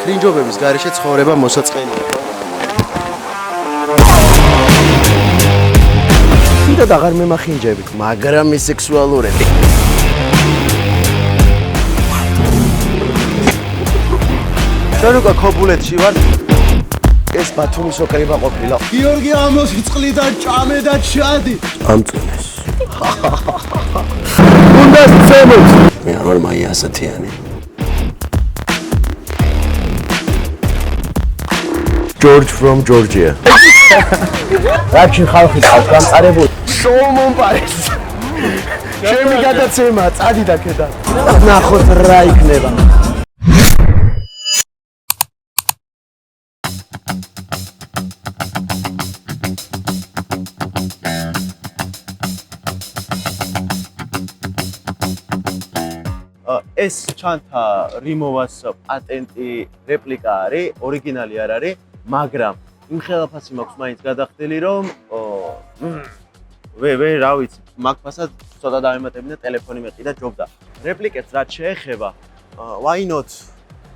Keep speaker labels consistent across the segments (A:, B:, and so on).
A: ბრინჯობების გარეშე ცხოვრება მოსაწყენია. კიდევ აღარ მემახინჯები, მაგრამ ის სექსუალურები. ჩვენ უკვე ქობულეთში ვართ. ეს ბათუმის ოკრება ყოფილა.
B: გიორგი ამოსი წყლიდან ჭამე და ჩადი.
A: ამწონეს. უნდა სცემოთ. მე არ ვარ მაია ასათიანი. George from Georgia. რაში ხალხი ყავს გამწარებული? შოუ მომპარეს. ჩემი გადაცემა წადი და ქედა. ნახოთ რა იქნება. ეს ჩანთა რიმოვას პატენტი რეპლიკა არის, ორიგინალი არ არის, მაგრამ იმ ხელაფასი მაქვს მაინც გადახდილი, რომ რა ვიცი, მაგფასად ცოტა დავემატებინა ტელეფონი მეყიდა ჯობდა. რეპლიკებს რაც შეეხება, why not?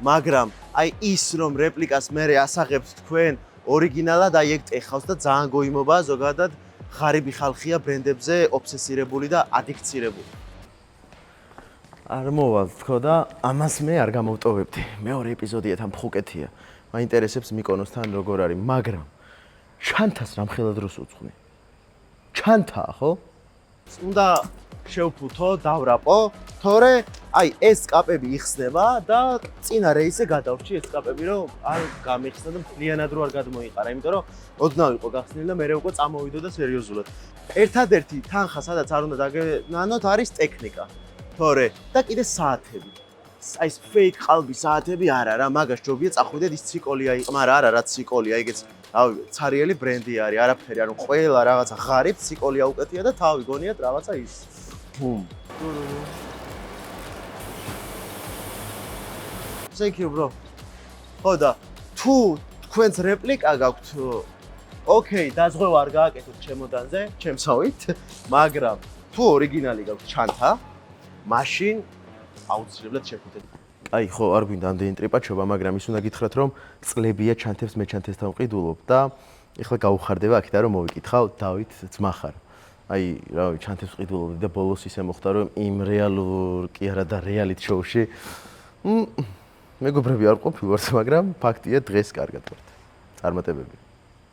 A: მაგრამ აი ის რომ რეპლიკას მე ასაღებთ თქვენ ორიგინალად აი ეგ ტეხავს და ძალიან გოიმობაა ზოგადად ღარიბი ხალხია ბრენდებზე ობსესირებული და ადიქცირებული. არ მოვალ თქო და ამას მე არ გამოვტოვებდი. მეორე ეპიზოდია თან ფხუკეთია. მაინტერესებს მიკონოსთან როგორ არის, მაგრამ ჩანთას რამხელა დროს უძღვნი. ჩანთაა, ხო? უნდა შევფუთო, დავრაპო, თორე აი ეს კაპები იხსნება და წინა რეისზე გადავრჩი ეს კაპები, რომ არ გამიხსნა და მთლიანად რო არ გადმოიყარა, იმიტომ რომ ოდნავ იყო გახსნილი და მე უკვე წამოვიდო და სერიოზულად. ერთადერთი თანხა, სადაც არ უნდა დაგენანოთ, არის ტექნიკა. თორე და კიდე საათები. აი ეს ფეიქ ყალბი საათები არა რა, მაგას ჯობია წახვიდეთ ის ციკოლია იყო, მაგრამ არა რა ციკოლია, ეგეც რავი, ცარიელი ბრენდი არის, არაფერი, ანუ ყველა რაღაცა ღარიბ ციკოლია უკეთია და თავი გონიათ რაღაცა ის. ბუმ. Thank you bro. ხო და თუ თქვენს რეპლიკა გაქვთ, ოკეი, დაზღვევა არ გააკეთოთ ჩემოდანზე, ჩემსავით, მაგრამ თუ ორიგინალი გაქვთ ჩანთა მაშინ აუცილებლად შეფუთეთ. აი ხო, არ გვინდა ამდენი ტრიპაჩობა, მაგრამ ის უნდა გითხრათ, რომ წლებია ჩანთებს მე ჩანთესთან ვყიდულობ და ეხლა გაუხარდება აქედან რომ მოვიკითხავ, დავით ძმა ხარ. აი, რავი, ჩანთებს ვყიდულობდი და ბოლოს ისე მოხდა, რომ იმ რეალურ კი არა და რეალით შოუში მეგობრები არ ყოფილვართ, მაგრამ ფაქტია დღეს კარგად ვართ. წარმატებები.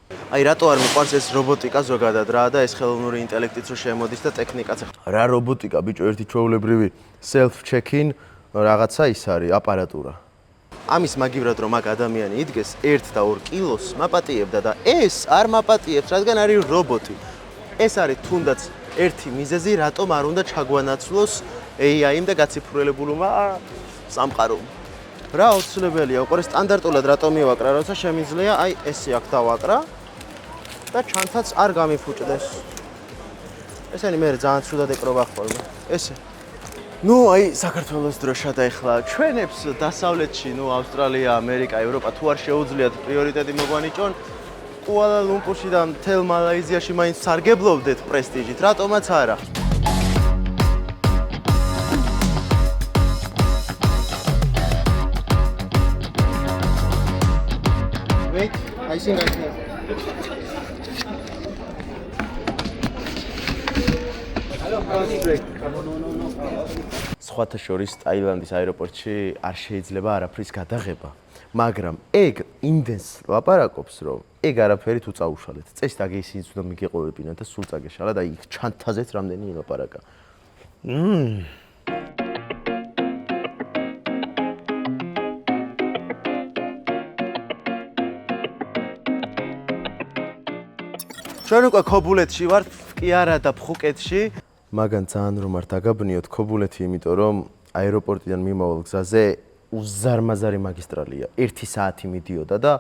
A: აი რატო არ მიყვარს ეს რობოტიკა ზოგადად რა და ეს ხელოვნური ინტელექტიც რო შემოდის და ტექნიკაც. რა რობოტიკა ბიჭო, ერთი ჩვეულებრივი self check-in რაღაცა ის არის აპარატურა. ამის მაგივრად რომ აქ ადამიანი იდგეს 1 და 2 კილოს მაპატიებდა და ეს არ მაპატიებს, რადგან არის რობოტი. ეს არის თუნდაც ერთი მიზეზი, რატომ არ უნდა ჩაგვანაცვლოს AI-იმ და გაციფრულებულმა სამყარომ. რა აუცილებელია, უყურე სტანდარტულად რატომ მივაკრა, როცა შემიძლია აი ესე აქ დავაკრა და ჩანთაც არ გამიფუჭდეს. ესენი მე ძალიან ცუდად ეკრობა ხოლმე. ესე. ნუ აი საქართველოს დროშა და ეხლა ჩვენებს დასავლეთში, ნუ ავსტრალია, ამერიკა, ევროპა თუ არ შეუძლიათ პრიორიტეტი მოგვანიჭონ, კუალა-ლუმპურში და მთელ მალაიზიაში მაინც სარგებლობდეთ პრესტიჟით, რატომაც არა. Wait, I think I can. სხვათა შორის ტაილანდის აეროპორტში არ შეიძლება არაფრის გადაღება, მაგრამ ეგ იმდენს ლაპარაკობს, რომ ეგ არაფერი თუ წაუშალეთ. წეს დაგეისინიც უნდა მიგეყოლებინა და სულ წაგეშალა და იქ ჩანთაზეც რამდენი ლაპარაკა. ჩვენ უკვე ქობულეთში ვართ, კი არა და ფხუკეთში. მაგან ძალიან რომ არ დაგაბნიოთ ქობულეთი, იმიტომ რომ აეროპორტიდან მიმავალ გზაზე უზარმაზარი მაგისტრალია. 1 საათი მიდიოდა და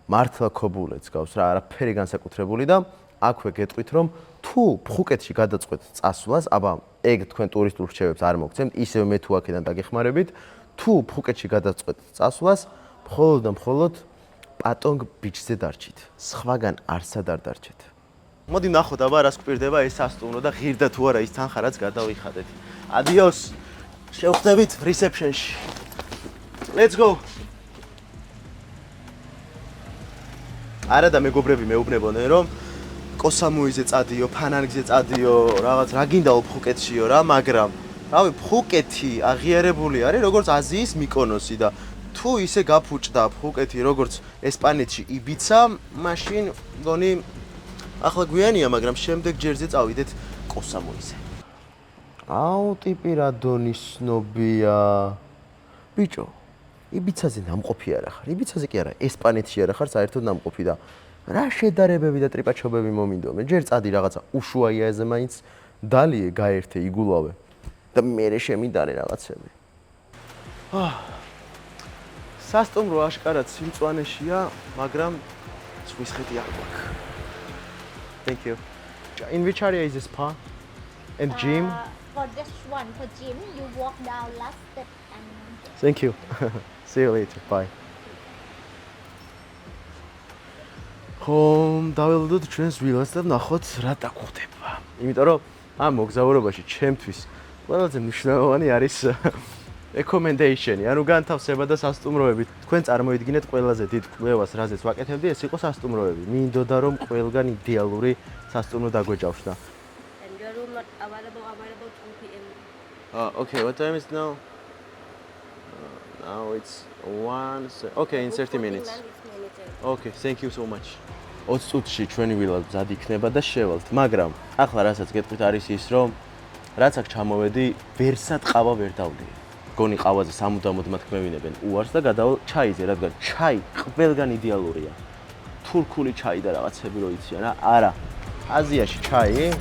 A: მართლა ქობულეთს გავს რა, არაფერი განსაკუთრებული და აქვე გეტყვით რომ თუ ფხუკეთში გადაწყვეტ წასვლას, აბა ეგ თქვენ ტურისტულ რჩევებს არ მოგცემთ, ისევ მე თუ აქედან დაგეხმარებით, თუ ფხუკეთში გადაწყვეტ წასვლას, მხოლოდ და მხოლოდ პატონგ ბიჩზე დარჩით. სხვაგან არსად არ დარჩეთ. მოდი ნახოთ აბა რას გვპირდება ეს სასტუმრო და ღირდა თუ არა ის თანხა რაც გადავიხადეთ. Adios. შევხვდებით reception-ში. Let's go. არა და მეგობრები მეუბნებოდნენ რომ კოსამუიზე წადიო, ფანანგზე წადიო, რაღაც რა გინდაო ფხუკეთშიო რა, მაგრამ რავი, ფხუკეთი აღიარებული არის როგორც აზიის მიკონოსი და თუ ისე გაფუჭდა ფხუკეთი როგორც ესპანეთში იბიცა, მაშინ მგონი ახლა გვიანია, მაგრამ შემდეგ ჯერზე წავიდეთ კოსამუიზე. აუ, ტიპი რა დონის ცნობია. ბიჭო, იბიცაზე ნამყოფი არა ხარ. იბიცაზე კი არა, ესპანეთში არა ხარ, საერთოდ ნამყოფი და რა შედარებები და ტრიპაჩობები მომინდომე. ჯერ წადი რაღაცა უშუაიაზე მაინც დალიე, გაერთე, იგულავე და მერე შემიდარე რაღაცები. სასტუმრო აშკარად სიმწვანეშია, მაგრამ ზღვის ხედი არ გვაქვს. Thank you. In which area is the spa and gym?
C: For this one, for gym, you walk down last step and
A: Thank you. See you later. Bye. ხომ დაველოდოთ ჩვენს ვილას და ნახოთ რა დაგხვდება. იმიტომ რომ ამ მოგზაურობაში ჩემთვის ყველაზე მნიშვნელოვანი არის recommendation-ი, ანუ განთავსება და სასტუმროები. თქვენ წარმოიდგინეთ ყველაზე დიდ კვლევას, რაზეც ვაკეთებდი, ეს იყო სასტუმროები. მინდოდა რომ ყველგან იდეალური სასტუმრო დაგვეჯავშნა.
D: And your room not available 2 p.m.
A: Okay, what time is now? Now it's 1. Okay, in 30 minutes. Okay, thank you so much. 20 წუთში ჩვენი ვილა მზად იქნება და შევალთ, მაგრამ ახლა რასაც გეტყვით არის ის, რომ რაც აქ ჩამოვედი, ვერსად ყავა ვერ დავლიე. გონი ყავაზე სამუდამოდ მათქმევინებენ უარს და გადავალ ჩაიზე, რადგან ჩაი ყველგან იდეალურია. თურქული ჩაი და რაღაცები რო იციან, არა. აზიაში ჩაი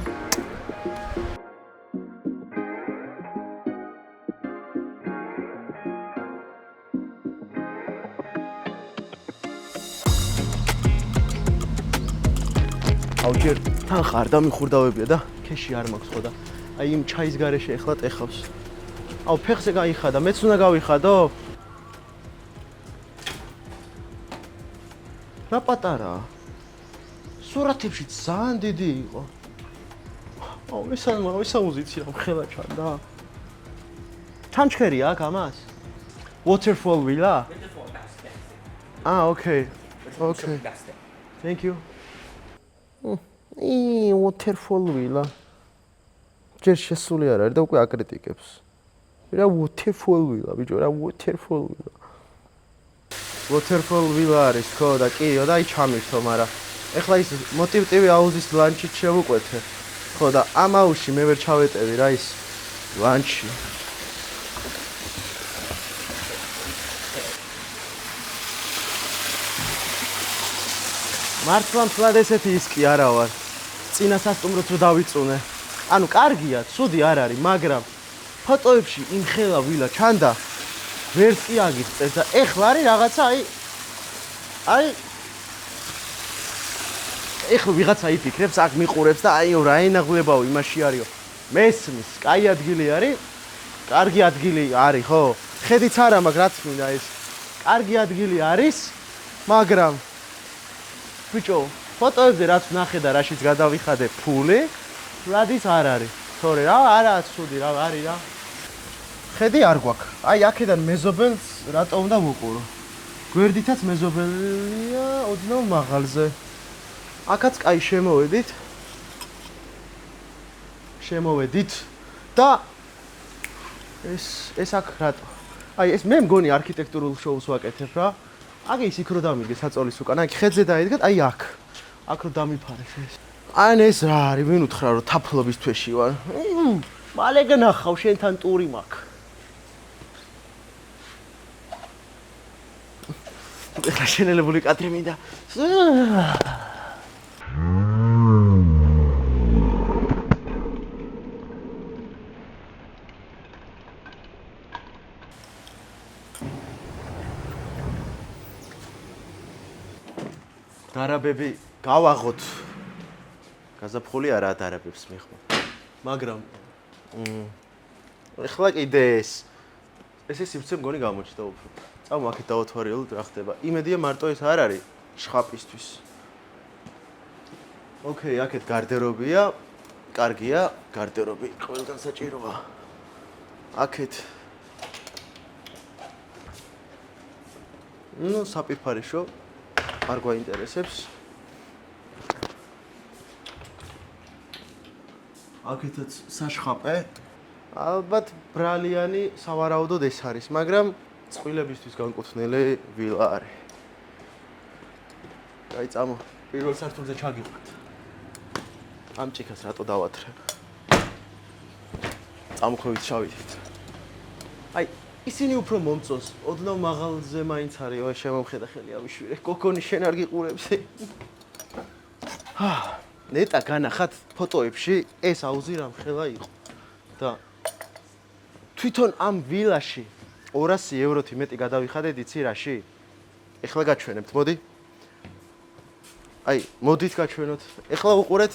A: აუჯერ თან ხარ და მიხურდავებია და ქეში არ მაქვს ხო და აი იმ ჩაის გარეშე ეხლა ტეხავს. აუ ფეხზე გაიხადა, მეც უნდა გავიხადო? რა პატარაა? სურათებში ძალიან დიდი იყო. აუ ესა მუსიცი რა ხელა ჩანდა. ჩანჩქერია აქ ამას? Waterfall villa? Okay. Okay. Thank you. Waterfall villa. ჯერ შესული არ არის და უკვე აკრიტიკებს. რა waterfall villa, ბიჭო, რა waterfall villa. Waterfall villa არის ხო და კიო და აი ჩამირთო, მაგრამ ეხლა ის მოტივტივი აუზის ლანჩით შევუკვეთე. ხო და ამ აუზში მე ვერ ჩავეტევი რა ის ლანჩი. მართლაც ესეთი ის კი არა ვარ. წინა სასტუმროც რო დავიწუნე. ანუ კარგია, ცუდი არ არის, მაგრამ ფოტოებში იმ ხელა ვილა ჩანდა. ვერც კი აგიწევს და ეხლა არის რაღაცა აი ეხლა ვიღაცა იფიქრებს, აქ მიყურებს და აიო რა ენაღლებაო იმაში არისო. მესმის, კაი ადგილი არის. კარგი ადგილი არის, ხო? ხედიც არა, მაგრამ რაც მინდა ეს. კარგი ადგილი არის, მაგრამ ბიჭო, ფოტოებზე რაც ვნახე და რაშიც გადავიხადე ფული, ვლადის არ არის. თორე რა, არაა ცუდი რა, არის რა. ხედი არ გვაქვს. აი აქედან მეზობელს რატო უნდა ვუყურო? გვერდითაც მეზობელია ოდნავ მაღალზე. აქაც კაი შემოვედით და ეს აქ რატო? აი ეს მე მგონი არქიტექტურულ შოუს ვაკეთებ რა. აქ ის იქ რო დამიგე საწოლის უკან, აი ხედზე დაიდგეთ, აი აქ. აქ რო დამიფარეს ეს. ან ეს რა არის, ვინ უთხრა რომ თაფლობის თვეში ვარ. მალე გნახავ შენთან ტური მაქვს. ეხლა შენელებული კადრი მინდა. დარაბები გავაღოთ. გაზაფხული არაა დარაბებს მიხმო. მაგრამ ეხლა კიდე ეს სივრცე მგონი გამოჩნდა უფრო. წავ აქეთ დავათვალიეროთ რა ხდება. იმედია მარტო ეს არ არის შხაპისთვის. ოკეი, აქეთ გარდერობია. კარგია, გარდერობი ყველგან საჭიროა. აქეთ საპირფარეშო არ გვაინტერესებს. აქეთაც საშხაპე. ალბათ ბრალიანი სავარაუდოდ ეს არის, მაგრამ წყვილებისთვის განკუთვნილი ვილა არის. აი წამო, პირველ სართულზე ჩაგიყვეთ. ამ ჭიქას რატო დავათრებ? წამოხვევით შავით. აი, ისინი უფრო მომწონს, ოდნავ მაღალზე მაინც არის, ой, შემომხედა ხელი ავიშვირე. კოკონი შენ არ გიყურებსი? ნეტა განახათ ფოტოებში ეს აუზი რამხელა იყო. და თვითონ ამ ვილაში 200 ევროთი მეტი გადავიხადეთ, იცი რაში? ეხლა გაჩვენებთ, მოდი. აი, მოდით გაჩვენოთ. ეხლა უყურეთ.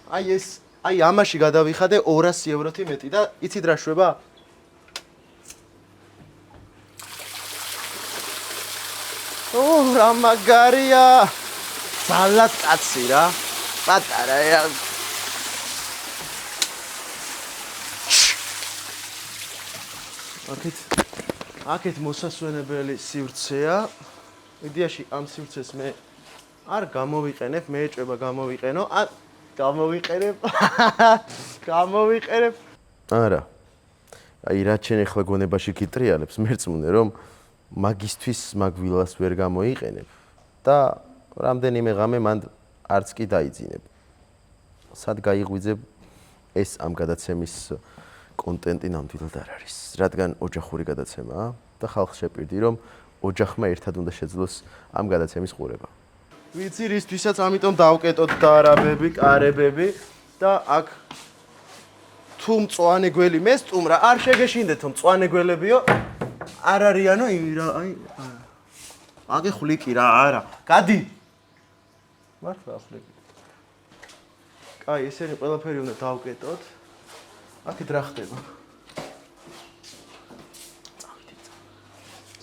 A: აი ეს, აი ამაში გადავიხადე 200 ევროთი მეტი და იცით რა შვება? რა მაგარია. ძალად კაცი რა. პატარა აქეთ მოსასვენებელი სივრცეა. იდეაში ამ სივრცეს მე არ გამოვიყენებ, მე ეჭვება გამოვიყენო. ან გამოვიყენებ. გამოვიყენებ. არა. აი რა ჩვენ ახლა გონებაში გიტრიალებს, მერწმუნე რომ მაგისთვის მაგ ვილას ვერ გამოიყენებ და რამდენიმე ღამე მანდ არც კი დაიძინებ. სად გაიღვიძებ ეს ამ გადაცემის კონტენტი ნამდვილად არ არის, რადგან ოჯახური გადაცემაა და ხალხს შეპირდი რომ ოჯახმა ერთად უნდა შეძლოს ამ გადაცემის ყურება. ვიცი რისთვისაც, ამიტომ დავკეტოთ დარაბები, კარებები და აქ თუ მწვანე გველი მესტუმრა, არ შეგეშინდეთო მწვანე გველებიო. არ არიანო, აი აგე ხვლიკი რა, არა. გადი. მართლა ხვლიკი. აი, ესენი ყველაფერი უნდა დავკეტოთ. აქეთ რა ხდება?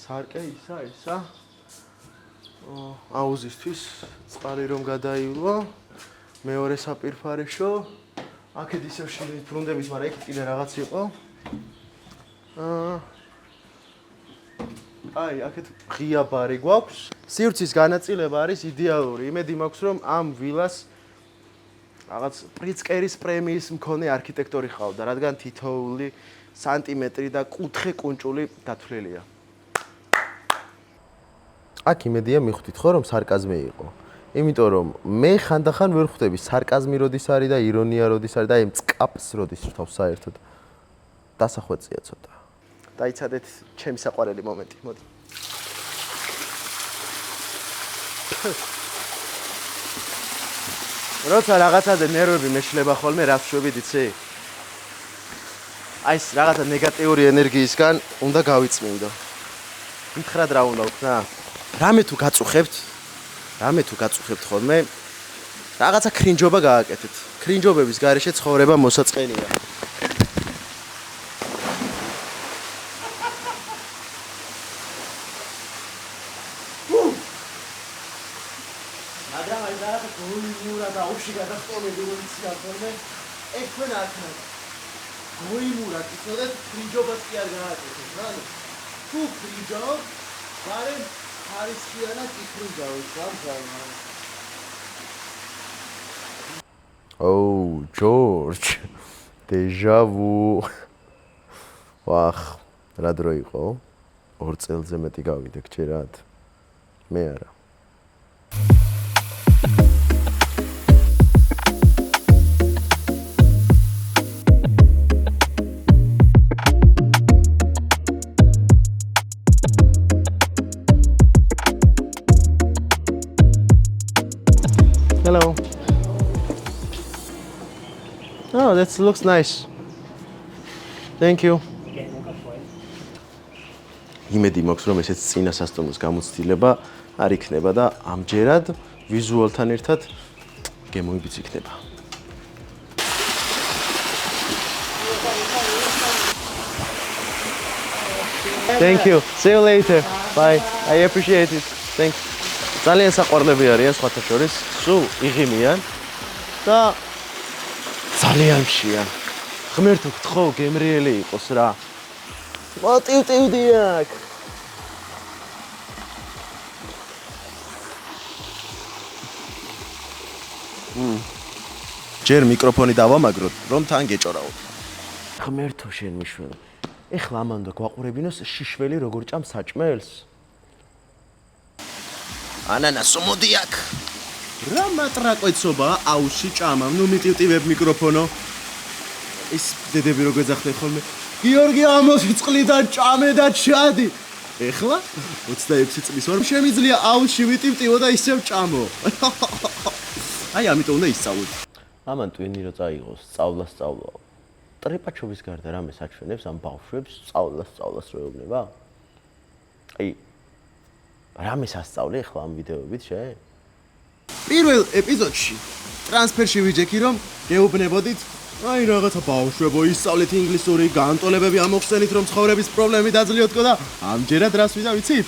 A: სარკე ისა. აუზისთვის წყალი რომ გადაივლო. მეორე საპირფარეშო. აქეთ ისევ შინის ბრუნდების, მაგრამ იქ კიდე რაღაც იყო. აი, აქეთ ღია ბარი გვაქვს. სივრცის განაწილება არის იდეალური. იმედი მაქვს, რომ ამ ვილას რაღაც პრიცკერის პრემიის მქონე არქიტექტორი ხავდა, რადგან თითოეული სანტიმეტრი და კუთხე კუნჭული დათვლილია. აქ იმედია მიხვდით ხო, რომ სარკაზმი იყო. იმიტომ რომ მე ხანდახან ვერ ხვდები სარკაზმი როდის არის და ირონია როდის არის და აი მწყაპს როდის რთავს საერთოდ. დასახვეწია ცოტა. დაიცადეთ ჩემი საყვარელი მომენტი, მოდი. როცა რაღაცაზე ნერვები მეშლება ხოლმე, რას შვებით იცი? აი ეს რაღაცა ნეგატიური ენერგიისგან უნდა გავიწმინდო. მითხრად რა უნდა ვქნა? რამე თუ გაწუხებთ ხოლმე, რაღაცა ქრინჯობა გააკეთეთ. ქრინჯობების გარეშე ცხოვრება მოსაწყენია. მაგრამ აი რაღაცა გოიმურა და ოფში გადასწორები როიცია ხოლმე, ეს თქვენ აქნათ. გოიმურა იცოდეთ, ქრინჯობას კი არ გააკეთეთ, რა? თუ ქრინჯობ, მაგრამ ხარისხიანად იქრინჯავით, გამხარმა. Oh, George. Déjà vu. ვახ, რა დრო იყო? 2 წელზე მეტი გავიდე გჯერათ. მე არა. Hello. Oh, that looks nice. Thank you. იმედი მაქვს, რომ ესეც წინასასწორმოს გამოცდილება არ იქნება და ამჯერად ვიზუალთან ერთად გემოებიც იქნება. Thank you. See you later. Bye. I appreciate it. Thanks. ძალიან საყვარლები არიან სხვათა შორის, სულ იღიმიან და ძალიან მშიან. ღმერთო გთხოვ, გემრიელი იყოს რა. მოტივტივდი აქ. ჯერ მიკროფონი დავამაგროთ, რომ თან გეჭორავოთ. ღმერთო შენ მიშველო. ეხლა ამანდო გვაყურებინოს შიშველი როგორ ჭამ საჭმელს. ანანასო მოდი აქ.
B: რა მატრაკოიცობა აუში ჭამა, ნუ მიტივტივებ მიკროფონო. ის დედები რო გვეძახდნენ ხოლმე. გიორგი 60 წლიდან ჭამე და ჩადი. ეხლა 26 წლის ვარ, შემიძლია აუში ვიტივტივო და ისევ ჭამო. აი ამიტომ უნდა ისწავლო.
A: ამან ტვინი რო წაიღოს, სწავლაო. ტრეპაჩობის გარდა რამე საჩვენებს ამ ბავშვებს სწავლას რო ეუბნება? აი რამე სასწავლე ახლა ამ ვიდეოებით შე?
B: პირველ ეპიზოდში ტრანსფერში ვიჯექი რომ გეუბნებოდით აი რაღაცა ბავშვებო ისწავლეთ ინგლისური, განტოლებები ამოხსენით რომ ცხოვრების პრობლემები დაძლიოთკო და ამჯერად რას ვიდა ვიცით?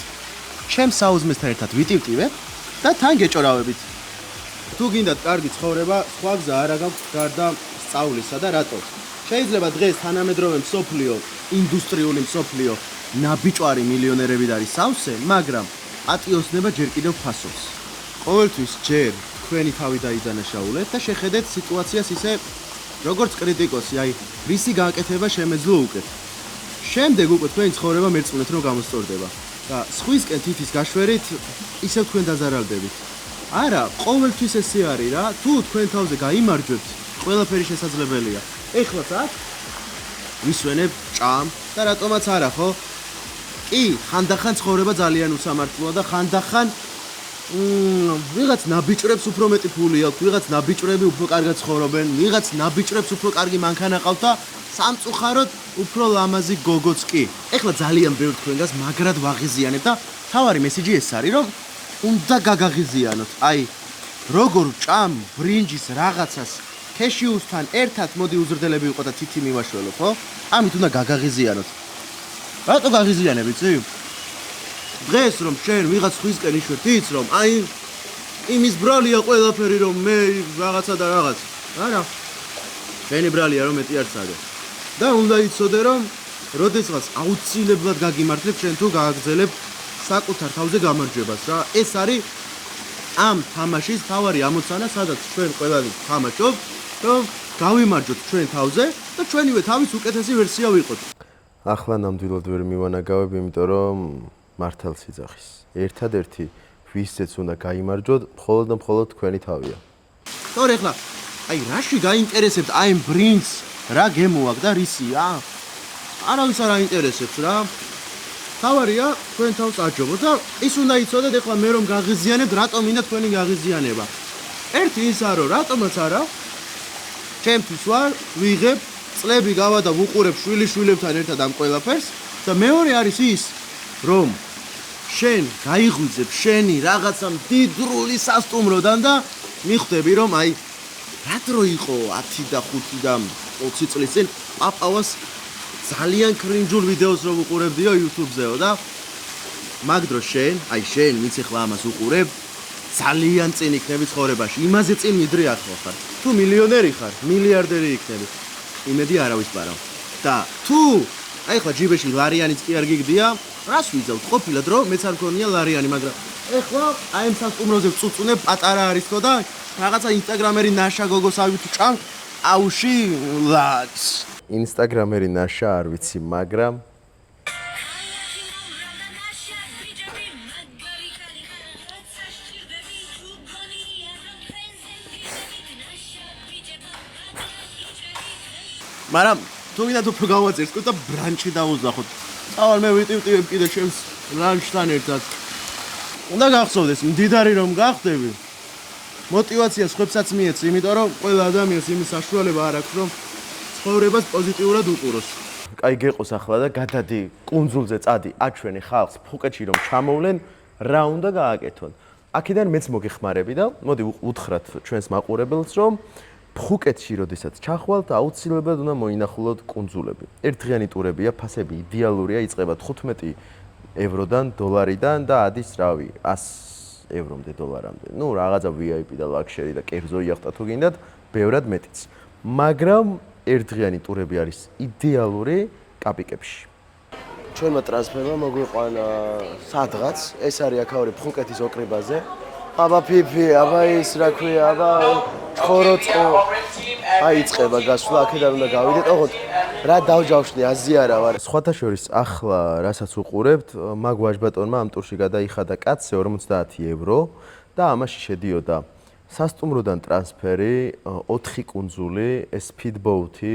B: ჩემს საუზმესთან ერთად ვიტივტივებ და თან გეჭორავებით. თუ გინდათ კარგი ცხოვრება, სხვა გზა არ აქვს გარდა სწავლისა და რატო? შეიძლება დღეს თანამედროვე მსოფლიო, ინდუსტრიული მსოფლიო ნაბიჭვარი მილიონერები არის სავსე, მაგრამ პატიოსნება ჯერ კიდევ ფასობს. ყოველთვის ჯერ თქვენი თავი დაიდანაშაულეთ და შეხედეთ სიტუაციას ისე როგორც კრიტიკოსი, აი რისი გააკეთება შემეძლო უკეთ. შემდეგ უკვე თქვენი ცხოვრება მერწმუნეთ რომ გამოსწორდება და სხვისკენ თითის გაშვერით ისევ თქვენ დაზარალდებით. არა, ყოველთვის ესე არის რა, თუ თქვენ თავზე გაიმარჯვებთ, ყველაფერი შესაძლებელია. ეხლაც აქ ვისვენებ ჭამ და რატომაც არა, ხო? კი, ხანდახან ცხოვრება ძალიან უსამართლოა და ხანდახან ვიღაც ნაბიჭრებს უფრო მეტი ფული აქვს, ვიღაც ნაბიჭრები უფრო კარგად ცხოვრობენ, ვიღაც ნაბიჭრებს უფრო კარგი მანქანა ყავთ და სამწუხაროდ უფრო ლამაზი გოგოც კი. ეხლა ძალიან ბევრ თქვენგანს მაგრად ვაღიზიანებ და თავარი მესიჯი ეს არის, რომ უნდა გაგაღიზიანოთ. აი, როგორ ჭამ ბრინჯის რაღაცას ქეშიუსთან ერთად მოდი უზრდელები იყო და თითი მივაშველო, ხო? ამით უნდა გაგაღიზიანოთ. რატო გაღიზიანებ, იცი? დღეს რომ შენ ვიღაც სხვისკენ იშვებ, იცი რომ აი იმის ბრალია ყველაფერი რომ მე რაღაცა და რაღაც. არა. შენი ბრალია რომ მეტი არ წადე. და უნდა იცოდე რომ როდესაც აუცილებლად გაგიმართლებ, შენ თუ გააგრძელებ საკუთარ თავზე გამარჯვებას რა. ეს არის ამ თამაშის თავარი ამოცანა, სადაც ჩვენ ყველანი თამაშობთ, რომ გავიმარჯვოთ ჩვენ თავზე და ჩვენივე თავის უკეთესი ვერსია ვიყოთ.
A: ახლა ნამდვილად ვერ მივანაგავებ, იმიტომ რომ მართალს იძახის. ერთადერთი ვისაც უნდა გაიმარჯვოთ, მხოლოდ და მხოლოდ თქვენი თავია.
B: თორე ახლა აი რაში გაინტერესებთ აი ამ ბრინჯს, რა გემოაქვს და რისია? არავის არ აინტერესებს რა. თავარია თქვენ თავს აჯობოთ და ის უნდა იცოდეთ ახლა მე რომ გაღიზიანებთ, რატომ მინდა თქვენი გაღიზიანება. ერთი ისაა რომ რატომაც არა ჩემთვის ვარ, ვიღებ, წლები გავა და ვუყურებ შვილიშვილებთან ერთად ამ ყველაფერს და მეორე არის ის, რომ შენ გაიღვიძებ შენი რაღაცა მდიდრული სასტუმროდან და მიხვდები რომ აი რა დრო იყო 10 და 5 და 20 წლის წინ პაპავას ძალიან კრინჯულ ვიდეოს რო ვუყურებდიო YouTube-ზეო და მაგ დროს შენ, აი შენ ვინც ახლა ამას უყურებ, ძალიან წინ იქნები ცხოვრებაში. იმაზე წინ მიდრე ახლა ხარ. თუ მილიონერი ხარ, მილიარდერი იქნები. იმედი არა ვისპარავ. და თუ აი ახლა ჯიბეში ლარიანიც კი არ გიგდია, რას ვიძავთ? ყოფილად რომ მეც არ მქონია ლარიანი, მაგრამ ახლა აი ამ სასტუმროზე ვწუწუნებ, პატარა არისო და რაღაცა ინსტაგრამერი ნაშა გოგოს ავით ჭამ, აუში ლაკს.
A: ინსტაგრამერი ნაშა არ ვიცი, მაგრამ
B: მაგრამ თუ გინდათ უფრო გავაძერსკოთ და ბრანჩი დავუძახოთ. წავალ მე ვიტივტივებ კიდე ჩემს ლანჩთან ერთად. უნდა გახსოვდეს, მდიდარი რომ გახდები, мотиваციას ხვებსაც მიეც, იმიტომ რომ ყველა ადამიანს იმის საშუალება არ აქვს, რომ ცხოვრებას პოზიტიურად უყუროს.
A: კაი გეყოს ახლა და გადადი კუნძულზე წადი, აჩვენე ხალხს ფუკეტში რომ ჩამოვლენ, რა უნდა გააკეთონ. აქედან მეც მოგეხმარები და მოდი უთხრათ ჩვენს მაყურებელს, რომ ფუკეტში როდესაც ჩახვალთ, აუცილებლად უნდა მოინახულოთ კუნძულები. ერთდღიანი ტურებია, ფასები იდეალურია, იწყება 15 ევროდან, დოლარიდან და ადის, რავი, 100 ევრომდე დოლარამდე. ნუ რაღაცა VIP და ლაქშერი და კერძო იახტა თუ გინდათ, ბევრად მეტიც. მაგრამ ერთდღიანი ტურები არის იდეალური კაპიკებში.
B: ჩვენმა ტრანსფერმა მოგვიყვანა სადღაც, ეს არის აქაური ფუკეთის ოკრიბაზე. აბა ფიფი, აბა ის რა ქვია, აბა ხოროწყო. აიწყება გასვლა, აქედან უნდა გავიდეთ, ოღონდ რა დავჯავშნი, აზიარა ვარ. სხვათა შორის ახლა რასაც უყურებთ, მაგ ვაჟბატონმა ამ ტურში გადაიხადა კაცზე 50 евро და ამაში შედიოდა სასტუმროდან ტრანსფერი, 4 კუნძული, სპიდბოუთი,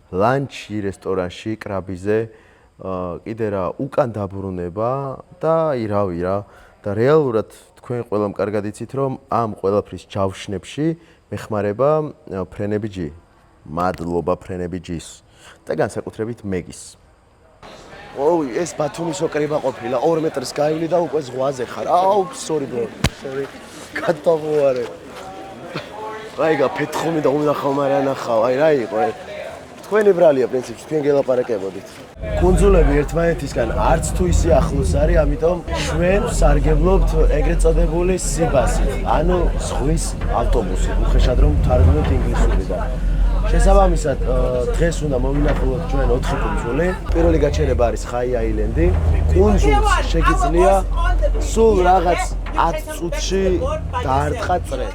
B: ლანჩი რესტორანში, კრაბიზე, კიდე რა, უკან დაბრუნება და ირავი რა. და რეალურად თქვენ ყველამ კარგად იცით, რომ ამ ყველაფრის ჯავშნებში მეხმარება ფრენები G. მადლობა ფრენები G-ს და განსაკუთრებით მეგის. ოუ, ეს ბათუმის ოკრება ყოფილა, 2 მეტრს გაივლი და უკვე ზღვაზე ხარ. აუ, sorry bro. Sorry. გადავუარე. რაიგა პეთხომი და უნახავ, მაგრამ ნახავ. აი რა იყო? თქვენი ბრალია პრინციპში, თქვენ გელაპარაკებოდით. კუნძულები ერთმანეთისგან არც თუ ისე ახლოს არის, ამიტომ ჩვენ სარგებლობთ ეგრეთ წოდებული სიბასით, ანუ ზღვის ავტობუსით, უხეშად რომ ვთარგმნოთ ინგლისურიდან. შესაბამისად, დღეს უნდა მოვინახულოთ ჩვენ 4 კუნძული. პირველი გაჩერება არის ხაი აილენდი. კუნძულს შეგიძლია სულ რაღაც 10 წუთში დაარტყა წრე.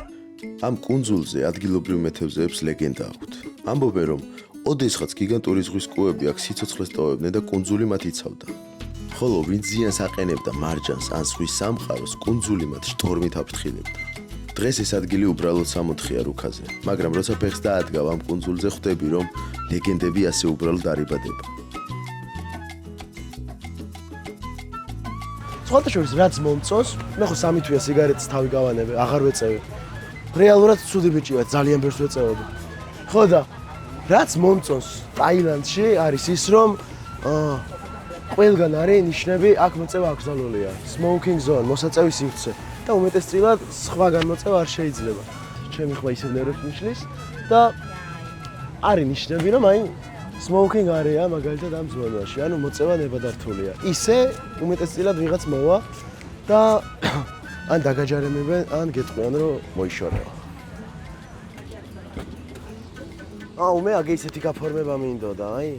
B: ამ კუნძულზე ადგილობრივ მეთევზეებს ლეგენდა აქვთ. ამბობენ, რომ ოდესღაც გიგანტური ზღვის კუები აქ სიცოცხლეს ტოვებდნენ და კუნძული მათ იცავდა. ხოლო ვინც ზიანს აყენებდა მარჯანს ან ზღვის სამყაროს, კუნძული მათ შტორმით აფრთხილებდა. დღეს ეს ადგილი უბრალოდ სამოთხია რუქაზე, მაგრამ როცა ფეხს დაადგავ ამ კუნძულზე, ხვდები, რომ ლეგენდები ასე უბრალოდ არიბადება. სხვათა შორის რაც მომწონს, მე ხო 3 თვეა სიგარეტის თავი გავანებე, აღარ ვეწევი. რეალურად ცუდი ბიჭი ვარ, ძალიან ბევრს ვეწევები. ხო და რაც მომწონს ტაილანდში არის ის, რომ ყველგან არის ნიშნები, აქ მოწევა აკრძალულია. Smoking zone, მოსაწევის სივრცე და უმეტესწილად სხვა განმოწევა არ შეიძლება. ჩემი ხმა ისევ ნერვებს მიშლის და არის ნიშნები, რომ აი smoking area მაგალითად ამ ზონაში, ანუ მოწევა ნებადართულია. ისე უმეტესწილად ვიღაც მოვა და ან დაგაჯარემებენ, ან გეტყვიან, რომ მოიშორეო. აუ, მე აგ ისეთი გაფორმება მინდოდა, აი.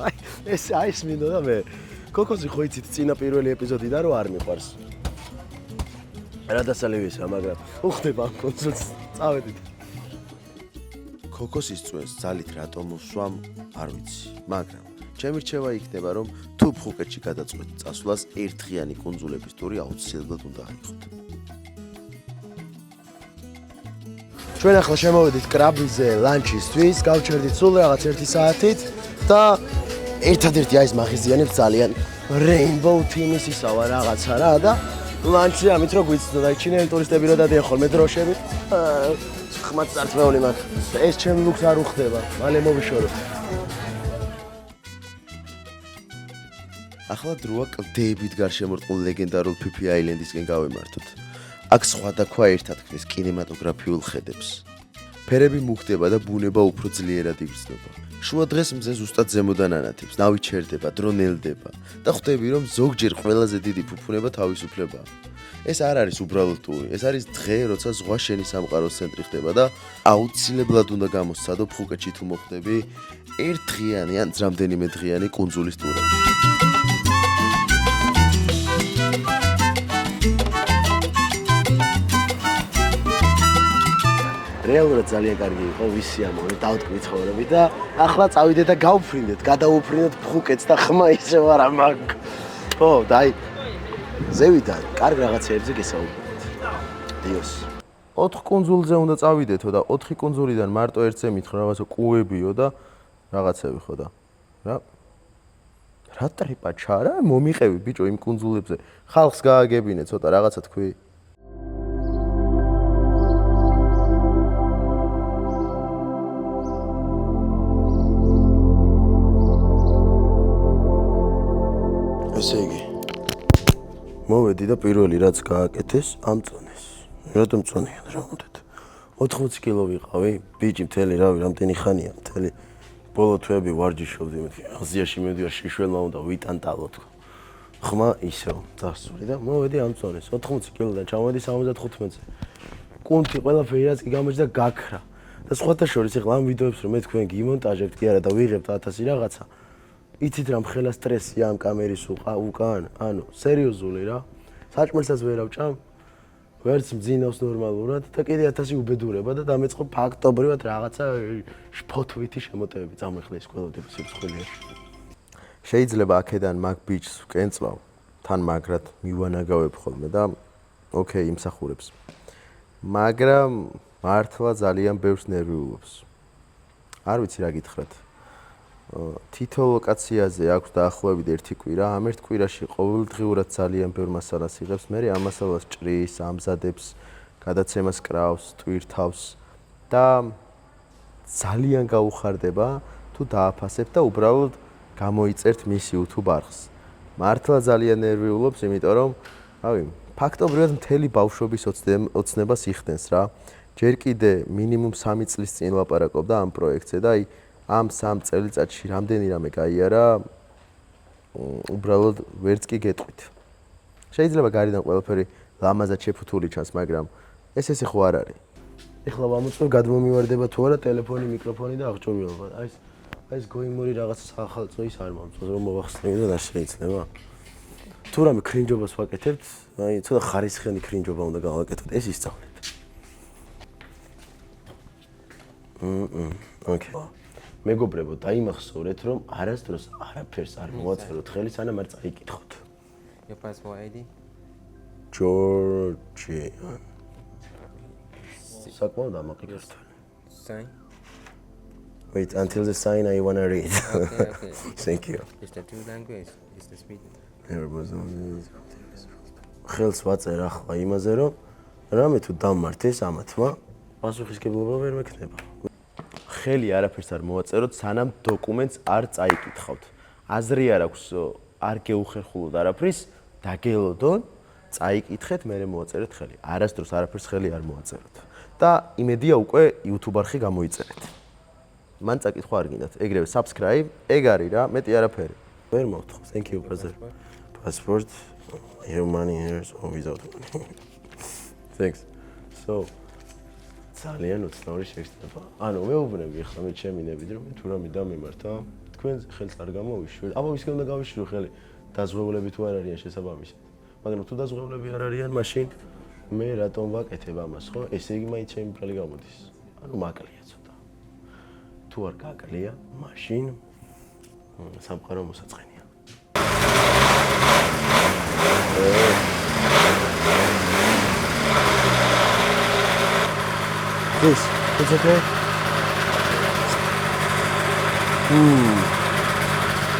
B: აი, ეს მინდოდა მე. კოკოსი ხო იცით წინა პირველი ეპიზოდიდან რომ არ მიყვარს. რა დასალევისა, მაგრამ უხდება ამ კონსოლს, წავედით. კოკოსის წვენს ძალით რატომ ვსვამ, არ ვიცი, მაგრამ ჩემი რჩევა იქნება, რომ თუ ფხუკეთში გადაწყვეტ წასვლას, ერთღიანი კუნძულების ტური აუცილებლად უნდა აიღოთ. ჩვენ ახლა შემოვედით კრაბიზე ლანჩისთვის, გავჩერდით სულ რაღაც 1 საათით და ერთადერთი აი ეს მაღიზიანებს ძალიან Rainbow Team-ის ისავა რაღაცა რა და ლანჩი ამით რო გვიცნო და ჩინელი ტურისტები რო დადიან ხოლმე დროშებით. ხმაც წარწმეული მაქვს. ეს ჩემი ლუქს არ უხდება, მალე მოვიშოროთ. ახლა დროა კლდეებით გარშემორტყმულ ლეგენდარულ ფიფი აილენდისკენ გავემართოთ. აქ სხვადასხვა ერთად ქმნის კინემატოგრაფიულ ხედებს. ფერები მუქდება და ბუნება უფრო ძლიერად იგრძნობა. შუა დღეს მზე ზუსტად ზემოდან ანათებს, ნავი ჩერდება, დრო ნელდება და ხვდები, რომ ზოგჯერ ყველაზე დიდი ფუფუნება თავისუფლებაა. ეს არ არის უბრალოდ ტური, ეს არის დღე, როცა ზღვა შენი სამყაროს ცენტრი ხდება და აუცილებლად უნდა გამოსცადო ფხუკეთში თუ მოხვდები ერთდღიანი ან რამდენიმე დღიანი კუნძულის ტურები. რეალურად ძალიან კარგი იყო, ვისი ამოვე, დავტკბი ცხოვრები და ახლა წავიდეთ და გავფრინდეთ, გადავუფრინდეთ ფხუკეთს და ხმა ისევ არა მაგ. ხო, და აი ზევიდან კარგ რაღაცეებზე გესაუბრებთ. დიოს. 4 კუნძულზე უნდა წავიდეთო და 4 კუნძულიდან მარტო ერთზე მითხრა რაღაცა კუებიო და რაღაცები ხო და რა ტრიპა ჩარა, მომიყევი ბიჭო იმ კუნძულებზე. ხალხს გააგებინე ცოტა რაღაცა თქვი. ესე იგი მოვედი და პირველი რაც გააკეთეს, ამწონეს. რატომ წონიან რა უნდათ? 80 კილო ვიყავი, ბიჭი მთელი რავი, რამდენი ხანია, მთელი ბოლო თვეები ვარჯიშობდი, აზიაში მივდივარ, შიშველმა უნდა ვიტანტალო თქო. ხმა ისევ დასწული და მოვედი ამწონეს. 80 კილოდან ჩამოვედი 75-ზე. კუნთი ყველაფერი რაც კი გამოჩნდა გაქრა. და სხვათა შორის ეხლა ამ ვიდეოებს რომ მე თქვენ გიმონტაჟებთ კი არა და ვიღებთ 1000 რაღაცა. იცით რა მხელა სტრესია ამ კამერის უკან? ანუ სერიოზული რა. საჭმელსაც ვერ ავჭამ. ვერც მძინავს ნორმალურად და კიდე 1000 უბედურება და დამეწყო ფაქტობრივად რაღაცა შფოთვითი შემოტევები წამეხლა ეს ყველოდები სიცხვილეა. შეიძლება აქედან მაგ ბიჭს ვკენწვავ, თან მაგრად მივანაგავებ ხოლმე და ოკეი, იმსახურებს. მაგრამ მართლა ძალიან ბევრს ნერვიულობს. არ ვიცი რა გითხრათ. თითო ლოკაციაზე აქვს დაახლოებით 1 კვირა, ამ 1 კვირაში ყოველდღიურად ძალიან ბევრ მასალას იღებს, მე ამ მასალას ჭრის, ამზადებს, გადაცემას კრავს, ტვირთავს და ძალიან გაუხარდება თუ დააფასებ და უბრალოდ გამოიწერთ მის YouTube არხს. მართლა ძალიან ნერვიულობს, იმიტომ რომ, რავი, ფაქტობრივად მთელი ბავშვობის ოცნებას იხდენს რა. ჯერ კიდე მინიმუმ 3 წლის წინ ლაპარაკობდა ამ პროექტზე და აი ამ 3 წელიწადში რამდენი რამე გაიარა, უბრალოდ ვერც კი გეტყვით. შეიძლება გარედან ყველაფერი ლამაზად შეფუთული ჩანს, მაგრამ ესე ხო არ არის. ეხლა ვამოწმებ გადმომივარდება თუ არა ტელეფონი, მიკროფონი და აღჭურვილობა. აი ეს გოიმური რაღაც სახალხო ის არ მომწონს რომ მოვახსნები და არ შეიძლება. თუ რამე კრინჯობას ვაკეთებთ, აი ცოტა ხარისხიანი კრინჯობა უნდა გავაკეთოთ, ეს ისწავლეთ. ოკეი. მეგობრებო, დაიმახსოვრეთ, რომ არასდროს არაფერს არ მოვაწეროთ ხელი, სანამ არ წაიკითხოთ.
E: Your passport ID?
B: ჯორჯი. საკმაოდ ამაყიქრეთ.
E: Sign?
B: Wait, until the sign I want to read.
E: Okay.
B: Thank you.
E: Is the two language? Is the speaking?
B: ხელს ვაწერ ახლა იმაზე, რომ რამე თუ დამმართეს ამათმა, პასუხისგებლობა ვერ მექნება. ხელი არაფერს არ მოვაწეროთ, სანამ დოკუმენტს არ წაიკითხავთ. აზრი არ აქვს, არ გეუხერხულოთ არაფრის, დაგელოდონ, წაიკითხეთ, მერე მოვაწერეთ ხელი. არასდროს არაფერს ხელი არ მოვაწეროთ. და იმედია უკვე YouTube არხი გამოიწერეთ. მან წაკითხვა არ გინდათ. ეგრევე subscribe, ეგ არის რა, მეტი არაფერი. ვერ მოვთხოვ. Thank you, brother. Passport, your money here or without money. Thanks. So, ძალიან უცნაური შეგრძნება. ანუ მეუბნები ახლა მე ჩემი ნებით რომ თუ რამე დამემართა, თქვენ ხელს არ გამოვიშვი. აბა ვისკენ უნდა გავიშვი ხელი. დაზღვევლები თუ არ არიან შესაბამისად. მაგრამ თუ დაზღვევლები არ არიან, მაშინ მე რატომ ვაკეთებ ამას, ხო? ესე იგი მაინც ჩემი ბრალი გამოდის. ანუ მაკლია ცოტა. თუ არ გაკლია, მაშინ სამყარო მოსაწყენია. This, it's okay.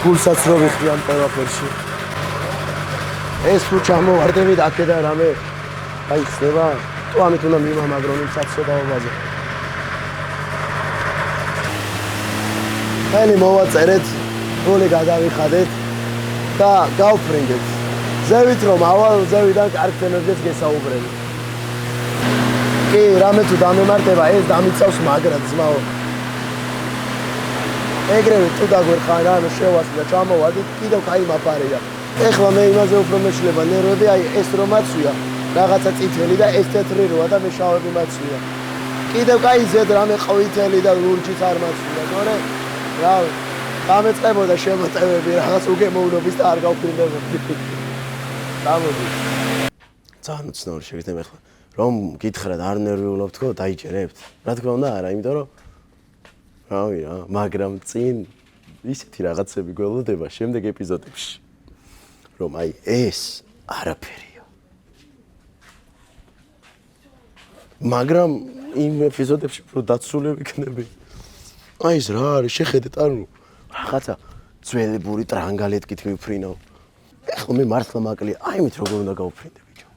B: Pulsats რო ვიხდი ამ ყველაფერში. ეს თუ ჩამოვარდებით აქედან რამე აი ხდება, თუ ამით უნდა მივამაგრონ იმ საცოდაობაზე. ხელი მოვაწერეთ, როლი გადავიხადეთ და გავფრინდეთ. ზევით რომ ავალ ზევიდან კარგ თემებზეც გესაუბრებით. კი, რამე თუ დამემართება, ეს დამიცავს მაგრად ძმაო. ეგრევე თუ დაგვერხარ რამე შევასწრე და ჩამოვადით, კიდევ კაი მაფარია. ეხლა მე იმაზე უფრო მეშლება ნერვები, აი ეს რომ აცვია, რაღაცა წითელი და ეს თეთრი როა და მე შავები მაცვია. კიდევ კაი ზედ რამე ყვითელი და ლურჯიც არ მაცვია, თორე რავი, გამეწყებოდა შემოტევები რაღაც უგემოვნობის და არ გავფრინდებოდი. გამოდი. ძალიან უცნაური შეგრძნება ეხლა. რომ გითხრათ არ ნერვიულობთ ხო, დაიჭერებთ. რა თქმა უნდა, არა, იმიტომ რომ რავი რა, მაგრამ წინ ისეთი რაღაცები გველოდება შემდეგ ეპიზოდებში. რომ აი ეს არაფერია. მაგრამ იმ ეპიზოდებში უფრო დაცული ვიქნები. აი ეს რა არის, შეხედეთ, ანუ რაღაცა ძველებური ტრანგალეთკით მივფრინავ. ეხლა მე მართლა მაკლია, აი მით როგორ უნდა გავფრინდე ბიჭო.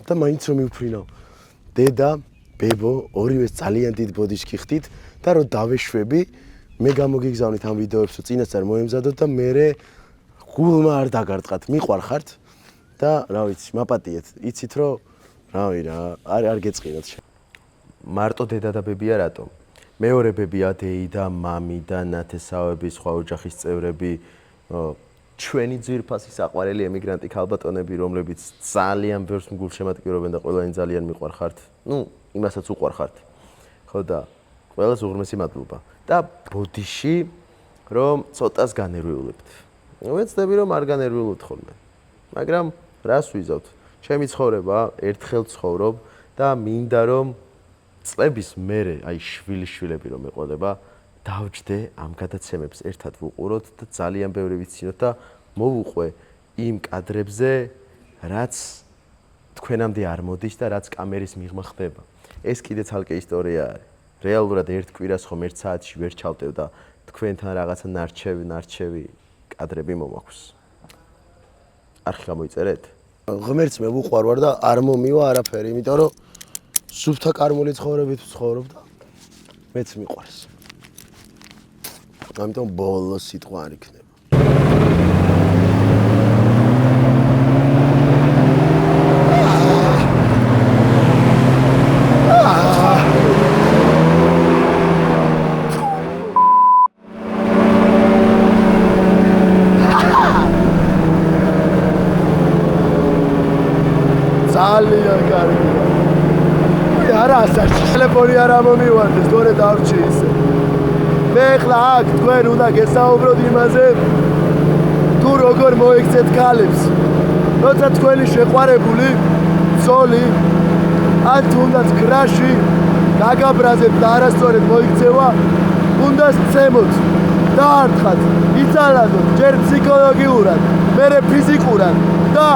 B: და მაინც რომ მივფრინავ. დედა, ბებო, ორივეს ძალიან დიდ ბოდიშკი ხდით და რომ დავეშვები, მე გამოგიგზავნით ამ ვიდეოებს, რომ წინასწარ მოემზადოთ და მე გულმა არ დაგარტყათ, მიყვარხართ და რა ვიცი, მაპატიეთ. იცით რომ რავი რა, არ გეწყინოთ. მარტო დედა და ბებია რატომ? მეორე ბებია დეიდა, მამი და ნათესავები, სხვა ოჯახის წევრები, ჩვენი ძვირფასი საყვარელი ემიგრანტი ქალბატონები, რომლებიც ძალიან ბევრს მგულშემატკივრობენ და ყველანი ძალიან მიყვარხართ. ნუ, იმასაც უყვარხართ. ხო და ყველას უღრმესი მადლობა. და ბოდიში რომ ცოტას განერვიულებთ. ვეცდები რომ არ განერვიულოთ ხოლმე. მაგრამ რას ვიზავთ? ჩემი ცხოვრება ერთხელ ცხოვრობ და მინდა რომ წლების მერე, აი შვილიშვილები რომ ეყოდება, დავჯდე ამ გადაცემებს ერთად ვუყუროთ და ძალიან ბევრი ვიცინოთ და მოვუყვე იმ კადრებზე, რაც თქვენამდე არ მოდის და რაც კამერის მიღმა ხდება. ეს კიდე ცალკე ისტორია არის. რეალურად ერთ კვირას ხომ ერთ საათში ვერ ჩავტევ და თქვენთან რაღაცა ნარჩევი კადრები მომაქვს. არხი გამოიწერეთ?
F: ღმერთს მე ვუყვარვარ და არ მომივა არაფერი, იმიტომ რომ სუფთა კარმული ცხოვრებით ვცხოვრობ და მეც მიყვარს. ამიტომ ბოლოს სიტყვა არ იქნება. ძალიან კარგი. არა ასარჩი. ტელეფონი არ ამომივარდეს, თორე დავრჩი ისე. მე ხლა აქ თქვენ უნდა გესაუბროთ იმაზე, თუ როგორ მოიქცეთ ქალებს. როცა თქვენი შეყვარებული, ცოლი, ან თუნდაც კრაში გაგაბრაზებთ და არასწორად მოიქცევა, უნდა სცემოთ. დაარტყათ, იცალადოთ, ჯერ ფსიქოლოგიურად, მერე ფიზიკურად და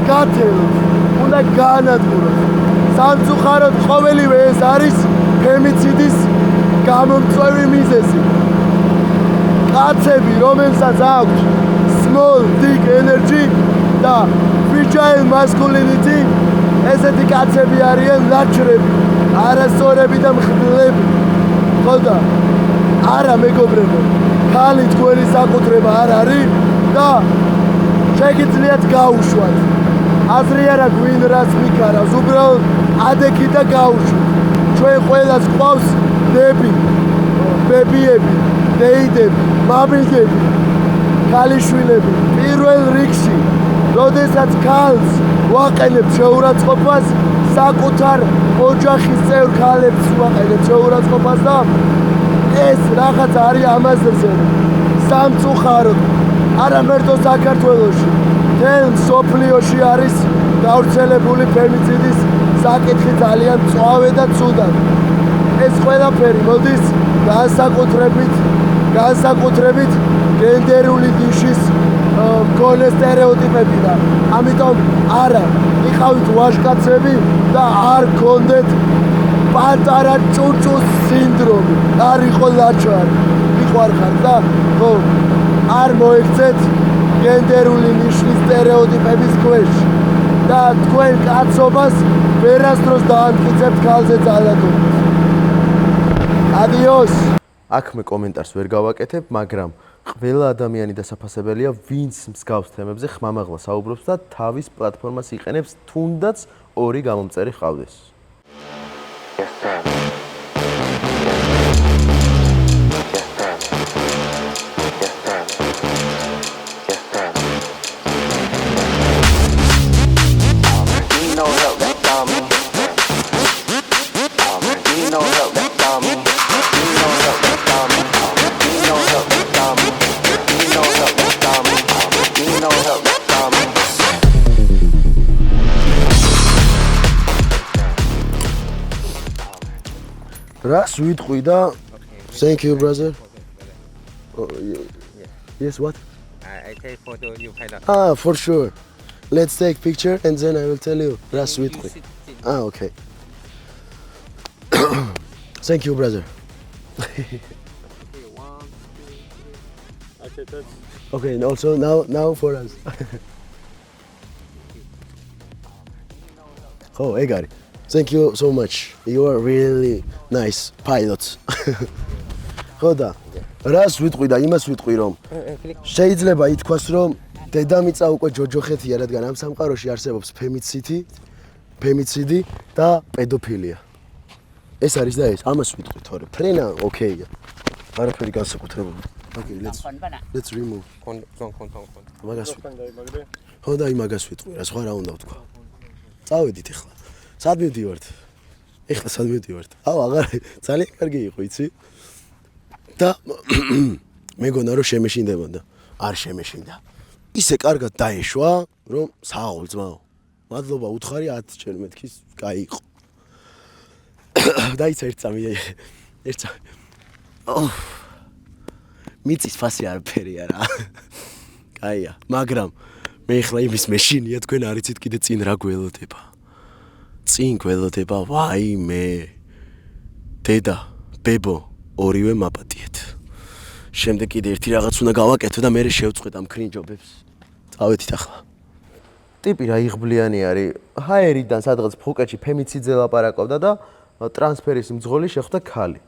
F: გათელოთ. უნდა გაანადგუროთ. სამწუხაროდ ყოველივე ეს არის ფემიციდის გამომწვევი მიზეზი. კაცები, რომელსაც აქვს small dick energy და fragile masculinity, ესეთი კაცები არიან ლაჩრები, არასწორები და მხნელები. ხოდა არა მეგობრებო, ქალი თქვენი საკუთრება არ არის და შეგიძლიათ გაუშვათ. აზრი არა გვინ რას მიქარავს, უბრალოდ ადექი და გაუშვით. ჩვენ ყველას ყავს დები, ბებიები, დეიდები, მამიდები, ქალიშვილები. პირველ რიგში, როდესაც ქალს ვაყენებ შეურაცხყოფას, საკუთარ ოჯახის წევრ ქალებს ვაყენებ შეურაცხყოფას და ეს რაღაც არის ამაზრზე. სამწუხაროდ, არა მარტო საქართველოში, მთელ მსოფლიოში არის გავრცელებული ფემიციდის საკითხი ძალიან მწვავე და ცუდად. ეს ყველაფერი მოდის განსაკუთრებით გენდერული ნიშის მქონე სტერეოტიპებიდან. ამიტომ არა, იყავით ვაჟკაცები და არ გქონდეთ პატარა ჭუჭუს სინდრომი. არ იყო ლაჩარი, მიყარხარ და ხო, არ მოიქცეთ გენდერული ნიშნის სტერეოტიპების ქვეშ და თქვენ კაცობას ვერასდროს დაამტკიცებთ ქალზე ძალადობით. Adios.
B: აქ მე კომენტარს ვერ გავაკეთებ, მაგრამ ყველა ადამიანი დასაფასებელია, ვინც მსგავს თემებზე ხმამაღლა საუბრობს და თავის პლატფორმას იყენებს, თუნდაც ორი გამომწერი ჰყავდეს.
F: Ras ვიტყვი და thank you brother. Oh, yes, what?
E: I take photo you pilot.
F: Ah, for sure. Let's take picture and then I will tell you. Ras ვიტყვი. Ah, okay. Thank you brother. Okay, and also now for us. Oh, hey Gary. Thank you so much. You are really nice pilot. ხოდა, რას ვიტყვი და იმას ვიტყვი, რომ შეიძლება ითქვას, რომ დედამიწა უკვე ჯოჯოხეთია, რადგან ამ სამყაროში არსებობს ფემიციდი და პედოფილია. ეს არის და ეს, ამას ვიტყვი, თორე ფრენა ოკეია. არაფერი განსაკუთრებული. Okay, let's remove. მაგას ვიტყვი. ხოდა იმაგას ვიტყვი, რა სხვა რა უნდა ვთქვა. წავედით ახლა. სად მივდივართ? ეხლა სად მივდივართ? აღარ ძალიან კარგი იყო, იცი? და მეგონა რომ შემეშინდებოდა. არ შემეშინდა. ისე კარგად დაეშვა, რომ სააღოლ ძმაო. მადლობა უთხარი 10 ჯერ მეთქის, კაი იყო. დაიცა ერთ მიწის ფასი არაფერია რა. კაია, მაგრამ მე ხლა იმის მეშინია თქვენ არ იცით კიდე წინ რა გველოდება. წინ გველოდება ვაიმე. დედა, ბებო, ორივე მაპატიეთ. შემდეგ კიდე ერთი რაღაც უნდა გავაკეთო და მე შევწყვეტ ამ ქრინჯობებს. წავედით ახლა. ტიპი რა იღბლიანი არის. ჰაერიდან სადღაც ფუკეთში ფემიციძე ლაპარაკობდა და ტრანსფერის მძღოლი შეხვდა ქალი.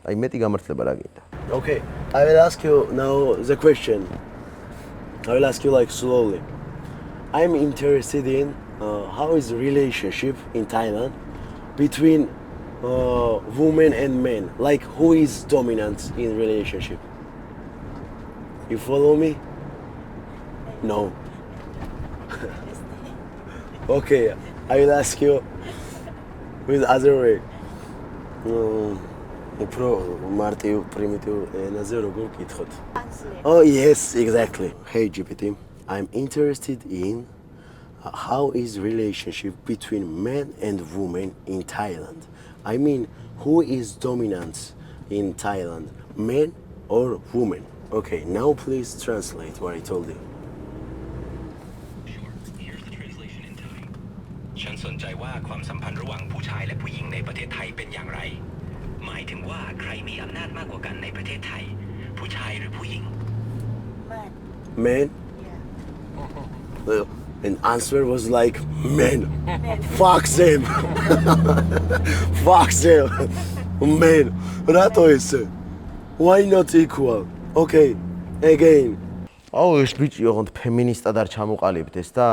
F: აი მეტი გამართლება რა გინდა. Okay, I will ask you now the question. I will ask you like slowly. I'm interested in how is the relationship in Thailand between women and men. Like who is dominant in relationship? You follow me? No. Okay, I will ask you with other way. უფრო მარტივ პრიმიტივ ენაზე როგორ გითხოთ? Oh yes, exactly. Hey GPT, I'm interested in how is relationship between men and women in Thailand. I mean, who is dominant in Thailand, men or women? Okay, now please translate what I told you.
G: Sure. Here's the translation in Thai. ฉันสนใจว่าความสัมพันธ์ระหว่างผู้ชายและผู้หญิงในประเทศไทยเป็นอย่างไรหมายถึงว่าใครมีอำนาจมากกว่ากันในประเทศไทยผู้ชายหรือผู้หญิง
F: Men? And answer was like men. Fuck them. Fuck them. Men. Rato ise. Why not equal? Okay. Again. აუ ეს ბიჭი ოღონდ ფემინისტად არ ჩამოყალიბდეს და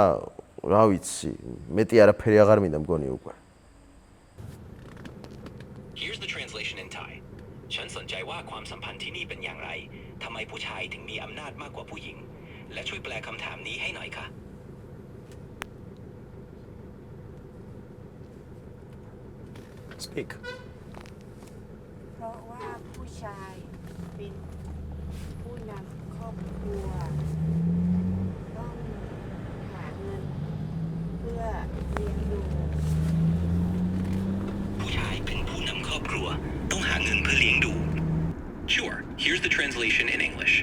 F: რა ვიცი, მეტი არაფერი აღარ მინდა მგონი უკვე.
G: Here's the translation in Thai ฉันสนใจว่าความสัมพันธ์ที่นี่เป็นอย่างไรทำไมผู้ชายถึงมีอำนาจมากกว่าผู้หญิงและช่วยแปลคำถามนี้ให้หน่อยค่ะ
F: Speak.
H: เพราะว่าผู้ชายเป็นผู้นำครอบครัวต้องหาเงินเพื่อเลี้ยงดู
G: ผู้ชายเป็นผู้นำครอบครัวต้องหาเงินเพื่อเลี้ยงดู Sure, here's the translation in English.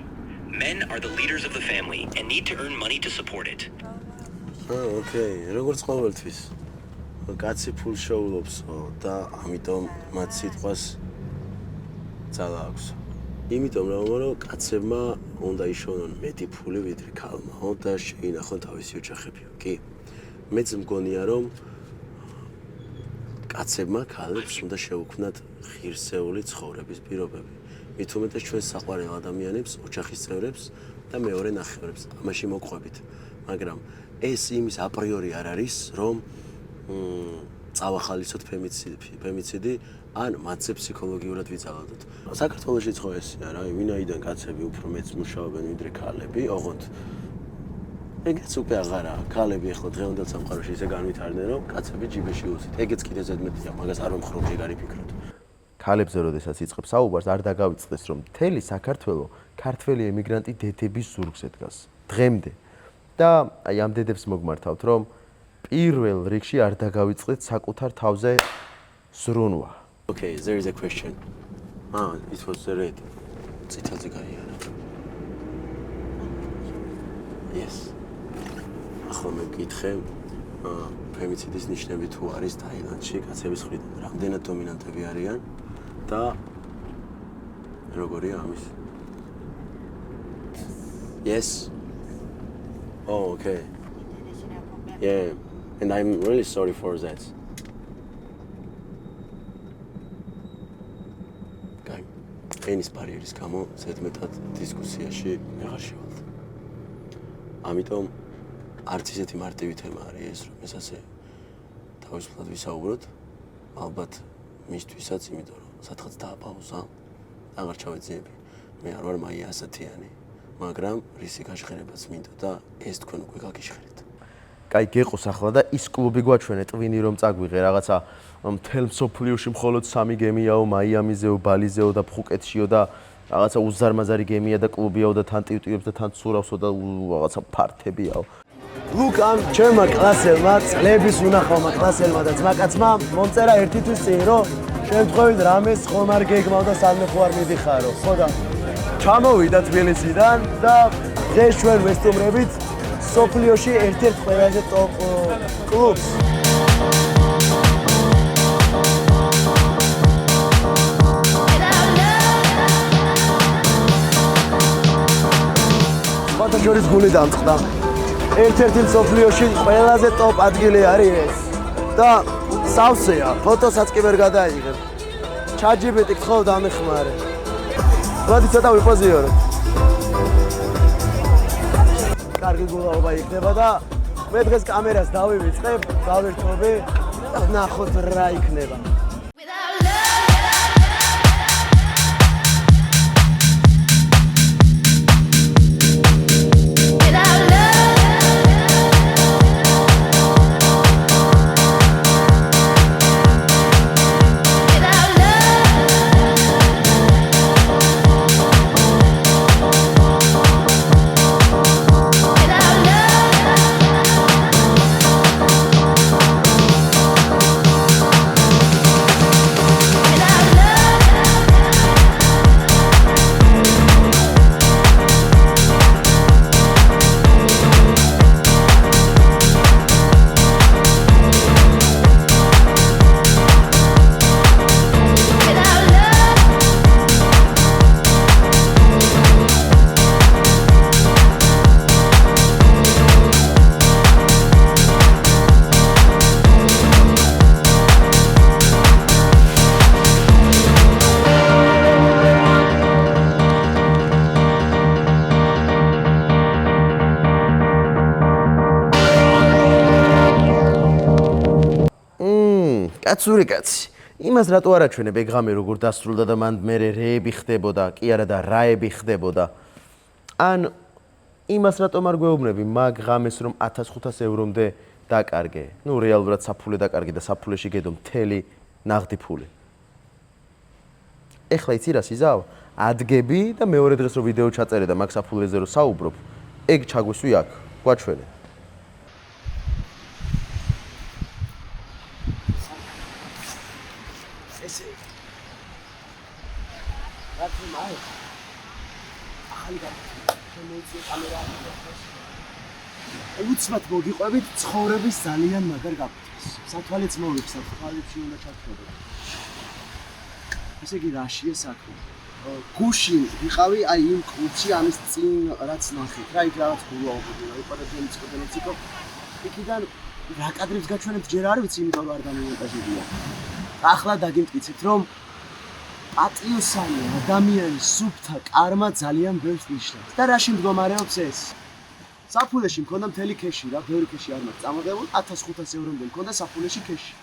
G: Men are the leaders of the family and need to earn money to support it.
F: Okay, როგორც ყოველთვის. კაცი ფულს შეულობსო და ამიტომ მათ სიტყვას ძალა აქვს. იმიტომ რომ კაცებმა უნდა იშოვონ მეტი ფული ვიდრე ქალმა და შეინახონ თავისი ოჯახები. კი. მეც მგონია რომ კაცებმა ქალებს უნდა შეუქმნათ ღირსეული ცხოვრების პირობები. მით უმეტეს ჩვენ საყვარელ ადამიანებს, ოჯახის წევრებს და მეორე ნახევრებს ამაში მოყვებით. მაგრამ ეს იმის აპრიორი არ არის, რომ წავახალისოთ ფემიციდი ან მათზე ფსიქოლოგიურად ვიძალადოთ. საქართველოშიც ხო ესია რა, ვინაიდან კაცები უფრო მეც მუშაობენ ვიდრე ქალები, ოღონდ ეგეც უკვე აღარა. ქალები ახლა დღევანდელ სამყაროში ისე განვითარდნენ, რომ კაცები ჯიბეში უსით. ეგეც კიდე ზედმეტია, მაგას არ ვამხრობ ეგ არის ფიქრობ. ქალებზე როდესაც იწყებს საუბარს, არ დაგავიწყდეს, რომ მთელი საქართველო ქართველი ემიგრანტი დედების ზურგზე დგას. დღემდე. და აი ამ დედებს მოგმართავთ, რომ პირველ რიგში არ დაგავიწყდეთ საკუთარ თავზე ზრუნვა. Okay, there is a question. It was the red. ციტაზე გაიარა. Yes. ახლა მე მკითხე, ფემიციდის ნიშნები თუ არის თაილანდში კაცების მხრიდან, რამდენად დომინანტები არიან და როგორია ამის? Yes. Oh, okay. Yeah, and I'm really sorry for that. Guy, ენის ბარიერის გამო ზედმეტად დისკუსიაში ვეღარ შევალთ. ამიტომ არც ისეთი მარტივი თემა არის ეს, რომ ეს ასე თავისუფლად ვისაუბროთ. ალბათ მისთვისაც, იმიტომ რომ სადღაც დააპაუზა, აღარ ჩავეძიები. მე არ ვარ მაია ასათიანი, მაგრამ რისი გაშხერებაც მინდა და ეს თქვენ უკვე გაგიშხერეთ. კაი, გეყოს ახლა და ის კლუბი გვაჩვენე ტვინი რომ წაგვიღე რაღაცა მთელ მსოფლიოში მხოლოდ 3 გემიაო, მაიამიზეო, ბალიზეო და ფუკეტშიო და
A: რაღაცა უზარმაზარი გემია და კლუბიაო და თან ტივტივებს და თან ცურავსო და რაღაცა ფართებიაო. ლუკ ამ ჩემმა კლასელმა წლების უნახავმა კლასელმა და ძმაკაცმა მომწერა ერთი თვის წინ რომ შემთხვევით რამეს ხომ არ გეგმავ და სამე ხო არ მიდიხარო. ხო და ჩამოვიდა თბილისიდან და დღეს ჩვენ ვესტუმრებით სოფლიოში ერთ-ერთ ყველაზე ტოპ კლუბს. შორის გული დამწყდა. ერთ-ერთი სოფლიოში ყველაზე ტოპ ადგილი არის ეს. და სავსეა, ფოტოსაც კი ვერ გადაიღებ. ChatGPT გთხოვ დამეხმარე. მოდი ცოტა ვიპოზიორებ. კარგი გულაობა იქნება და მე დღეს კამერას დავივიწყებ, გავერთობი და ნახოთ რა იქნება. კაცური კაცი. იმას რატო არ აჩვენებ ეგრამე როგორ დასრულდა და მან მერე რეები ხდებოდა, კი არა და რაები ხდებოდა. ან იმას რატომ არ გვეუბნები მაგ ღამეს რომ 1500 ევრომდე დაკარგე. ნუ რეალურად საფულე დაკარგე და საფულეში გედო მთელი ნაღდი ფული. ეხლა იცი რა სიზავ? ადგები და მეორე დღეს რო ვიდეო ჩაწერე და მაგ საფულეზე რო საუბრობ, ეგ ჩაგვისვი აქ, გვაჩვენე. უცბად მოგიყვებით ცხოვრების ძალიან მაგარ გაფრთხილს. სათვალეც მოვიხსნათ, თვალებში უნდა ჩაქვდეთ. ესე იგი რაშია საქმე? გუშინ ვიყავი აი იმ კლუბში ამის წინ რაც ნახეთ. რა იქ რაღაც გულაობებია, იპარატელი ციკო. იქიდან რა კადრებს გაჩვენებთ ჯერ არ ვიცი, იმიტომ რომ არ დამონტაჟებია. ახლა დაგიმტკიცეთ რომ პატიოსანი ადამიანის სუფთა კარმა ძალიან ბევრს ნიშნავს. და რაში მდგომარეობს ეს? საფულეში მქონდა მთელი ქეში რა, ბევრი ქეში არ მაქვს წამოღებული, 1500 ევრომდე მქონდა საფულეში ქეში.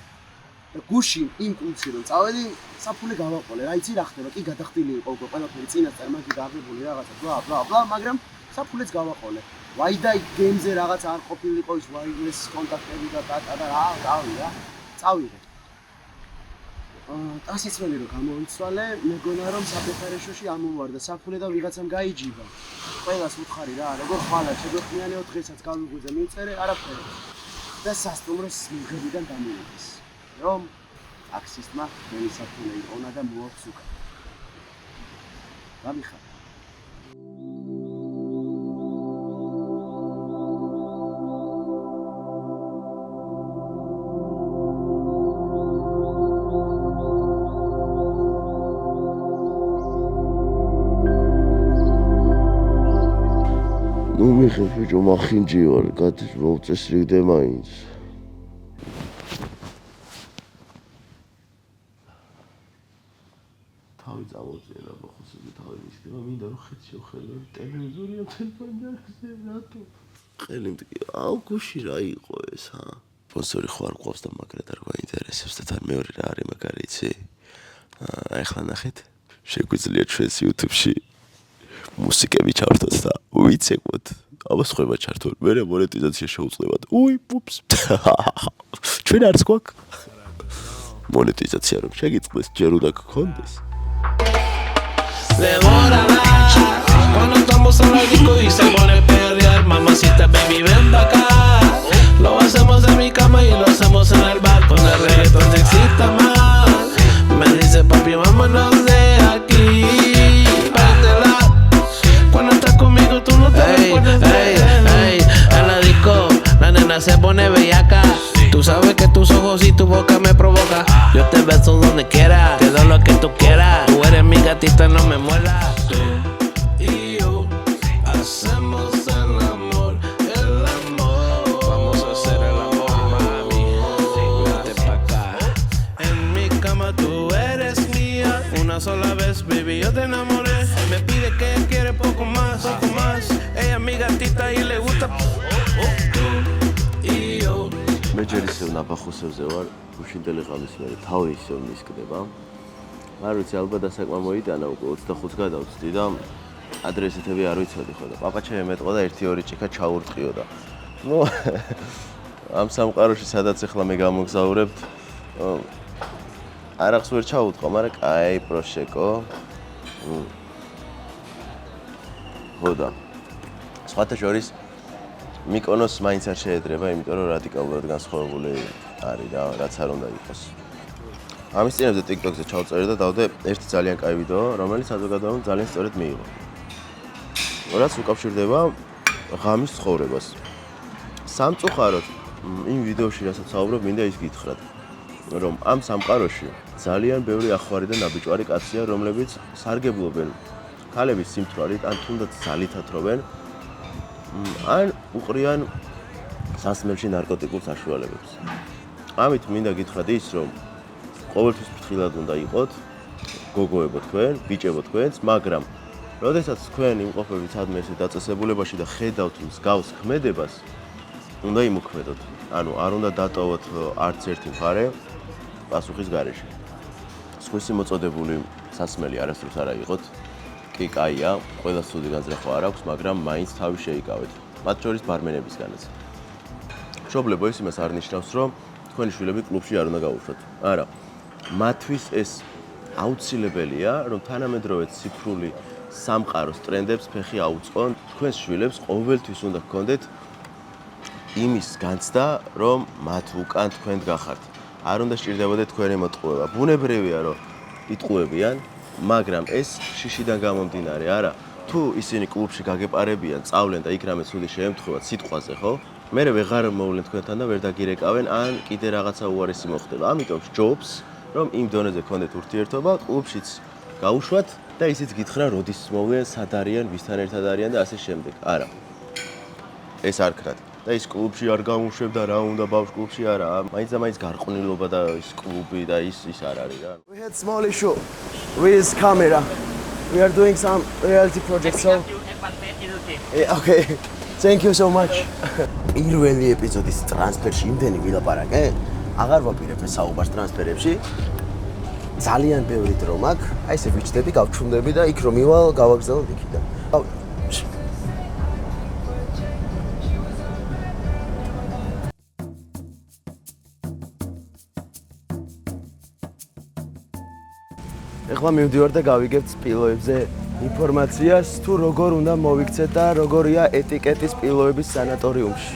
A: და გუშინ იმ კლუბში რომ წავედი, საფულე გავაყოლე. რა იცი რა ხდება? კი გადახდილი იყო უკვე ყველაფერი წინასწარ მაგი გააღებული რაღაცა ბლა ბლა ბლა, მაგრამ საფულეც გავაყოლე. ვაიდაი გემზე რაღაც არ ყოფილიყო ის wireless კონტაქტები და და რა, წავიღე. ასეცველი რომ გამოიცვალე, მეგონა რომ საფეხარეშოში ამოვარდა საფულე და ვიღაცამ გაიჯიბა. ყველას უთხარი რა, როგორ ხვალა შეგვეხმიანეო დღესაც გავიღვიძე, მივწერე, არაფერი. და სასტუმროს მიღებიდან დამივიდეს. რომ ტაქსისტმა მენი საფულე იყონა და მოაქვს უკან. გამიხარ.
F: ნუ მიხე ბიჭო მახინჯი ვარ, გადის მოვწესრიგდე მაინც. თავი წამოწია რა ბახოსები თავი მისდება, მინდა რომ ხეთ შევხედო ტელევიზორია თელეფონზე რატო? ყელი მტკი, აუგუში რა იყო ეს, ჰა? სპონსორი ხო არ გვყავს და მაგრად არ გვაინტერესებს და თან მეორე რა არის მაგარი იცი? ახლა ნახეთ, შეგვიძლია ჩვენს YouTube-ში მუსიკები ჩართოთ და ვიცეკოთ. აბა სხვება ჩართო, მე მონეტიზაცია შეუძლებათ. უპს. ჩვენ არც გვაქვს. მონეტიზაცია რომ შეგიწყდეს, ჯერ უნდა გქონდეს.
I: devórala. Cuando estamos en la disco y se pone a perrear, mamacita, baby, ven pa' acá. Lo hacemos en mi cama y lo hacemos en el bar. Con el reggaetón se excita más. Me dice papi, vámonos de aquí. Pérdela. Cuando estás conmigo tú no te puedes ver. En la disco la nena se pone bellaca. Tú sabes que tus ojos y tu boca me provoca. Yo te beso donde quiera, te doy lo que tú quieras. Tú eres mi gatita, no me muerdas. Tú y yo hacemos el amor. Vamos a hacer el amor, mami. Vente pa' acá. En mi cama tú eres mía. Una sola vez, baby, yo te enamoré. Me pide que quiere poco más, poco más. Ella es mi gatita y le gusta. Tú y yo.
A: მე ჯერ ისევ ნაფახუსებზე ვარ, გუშინდელი ყავის მერე თავი ისევ მისკდება. არ ვიცი, ალბათ დასაკმა მოიტანა უკვე 25 გადავწდი და ადრესეთები არ ვიცოდი ხო და პაპაჩე მეტყვა და 1-2 ჭიქა ჩაურტყიო და ნუ ამ სამყაროში სადაც ახლა მე გამოგზაურებთ არახს ვერ ჩაუტყვა, მაგრამ კაი პროშეკო. ხო და სხვათა შორის მიკონოს მაინც არ შეედრება, იმიტომ რომ რადიკალურად განსხვავებული არის რა, რაც არ უნდა იყოს. ამის წინებზე TikTok-ზე ჩავწერე და დავდე ერთი ძალიან კაი ვიდეო, რომელიც საზოგადოებამ ძალიან სწორად მიიღო. რაც უკავშირდება ღამის ცხოვრებას. სამწუხაროდ იმ ვიდეოში რასაც საუბრობ, მინდა ის გითხრათ, რომ ამ სამყაროში ძალიან ბევრი ახვარი და ნაბიჯვარი კაცია, რომლებიც სარგებლობენ ქალების სიმთვრალით, ან თუნდაც ძალით ათრობენ, ან უყრიან სასმელში ნარკოტიკულ საშუალებებს. ამით მინდა გითხრათ ის, რომ ყოველთვის ფრთხილად უნდა იყოთ, გოგოებო თქვენ, ბიჭებო თქვენს, მაგრამ როდესაც თქვენ იმყოფებით სადმე ესე დაწესებულებაში და ხედავთ მსგავს ქმედებას, უნდა იმოქმედოთ. ანუ არ უნდა დატოვოთ არც ერთი მხარე პასუხის გარეშე. სხვისი მოწოდებული სასმელი არასდროს არ აიღოთ. კი კაია, ყველა ცუდი განზრახვა არ აქვს, მაგრამ მაინც თავი შეიკავეთ. მათ შორის ბარმენებისგანაც. მშობლებო, ის იმას არ ნიშნავს, რომ თქვენი შვილები კლუბში არ უნდა გაუშვათ. არა. მათთვის ეს აუცილებელია, რომ თანამედროვე ციფრული სამყაროს ტრენდებს ფეხი აუწყონ. თქვენს შვილებს ყოველთვის უნდა გქონდეთ იმის განცდა, რომ მათ უკან თქვენ გახართ. არ უნდა სჭირდებოდეთ თქვენი მოტყუება. ბუნებრივია, რომ იტყუებიან, მაგრამ ეს შიშიდან გამომდინარე, არა. თუ ისინი კლუბში გაგეპარებიან, წავლენ და იქ რამე ცუდი შეემთხვევა სიტყვაზე, ხო? მერე ვეღარ მოვლენ თქვენთან და ვერ დაგირეკავენ, ან კიდე რაღაცა უარესი მოხდება. ამიტომ ჯობს, რომ იმ დონეზე გქონდეთ ურთიერთობა, კლუბშიც გაუშვათ და ისიც გითხრა, როდის მოვლენ, სად არიან, ვისთან ერთად არიან და ასე შემდეგ. არა. ეს არ ქნათ. და ის კლუბში არ გამუშვებ და რა უნდა ბავშვ კლუბში არა, მაინც და მაინც გარყვნილობა და ის კლუბი და ის არ არის რა.
F: We had small issue with camera. We are doing some reality project, so yeah, okay. Thank you so much. პირველი ეპიზოდის ტრანსფერში იმდენი ვილაპარაკე, აღარ ვაპირებ მე საუბარს ტრანსფერებში. ძალიან ბევრი დრო მაქვს. აი ესე ვიჩდები, გავჩუმდები და იქ რომ მივალ, გავაგზავნე იქიდან. ეხლა მივდივარ და გავიგებ სპილოებზე ინფორმაციას, თუ როგორ უნდა მოვიქცეთ და როგორია ეტიკეტი სპილოების სანატორიუმში.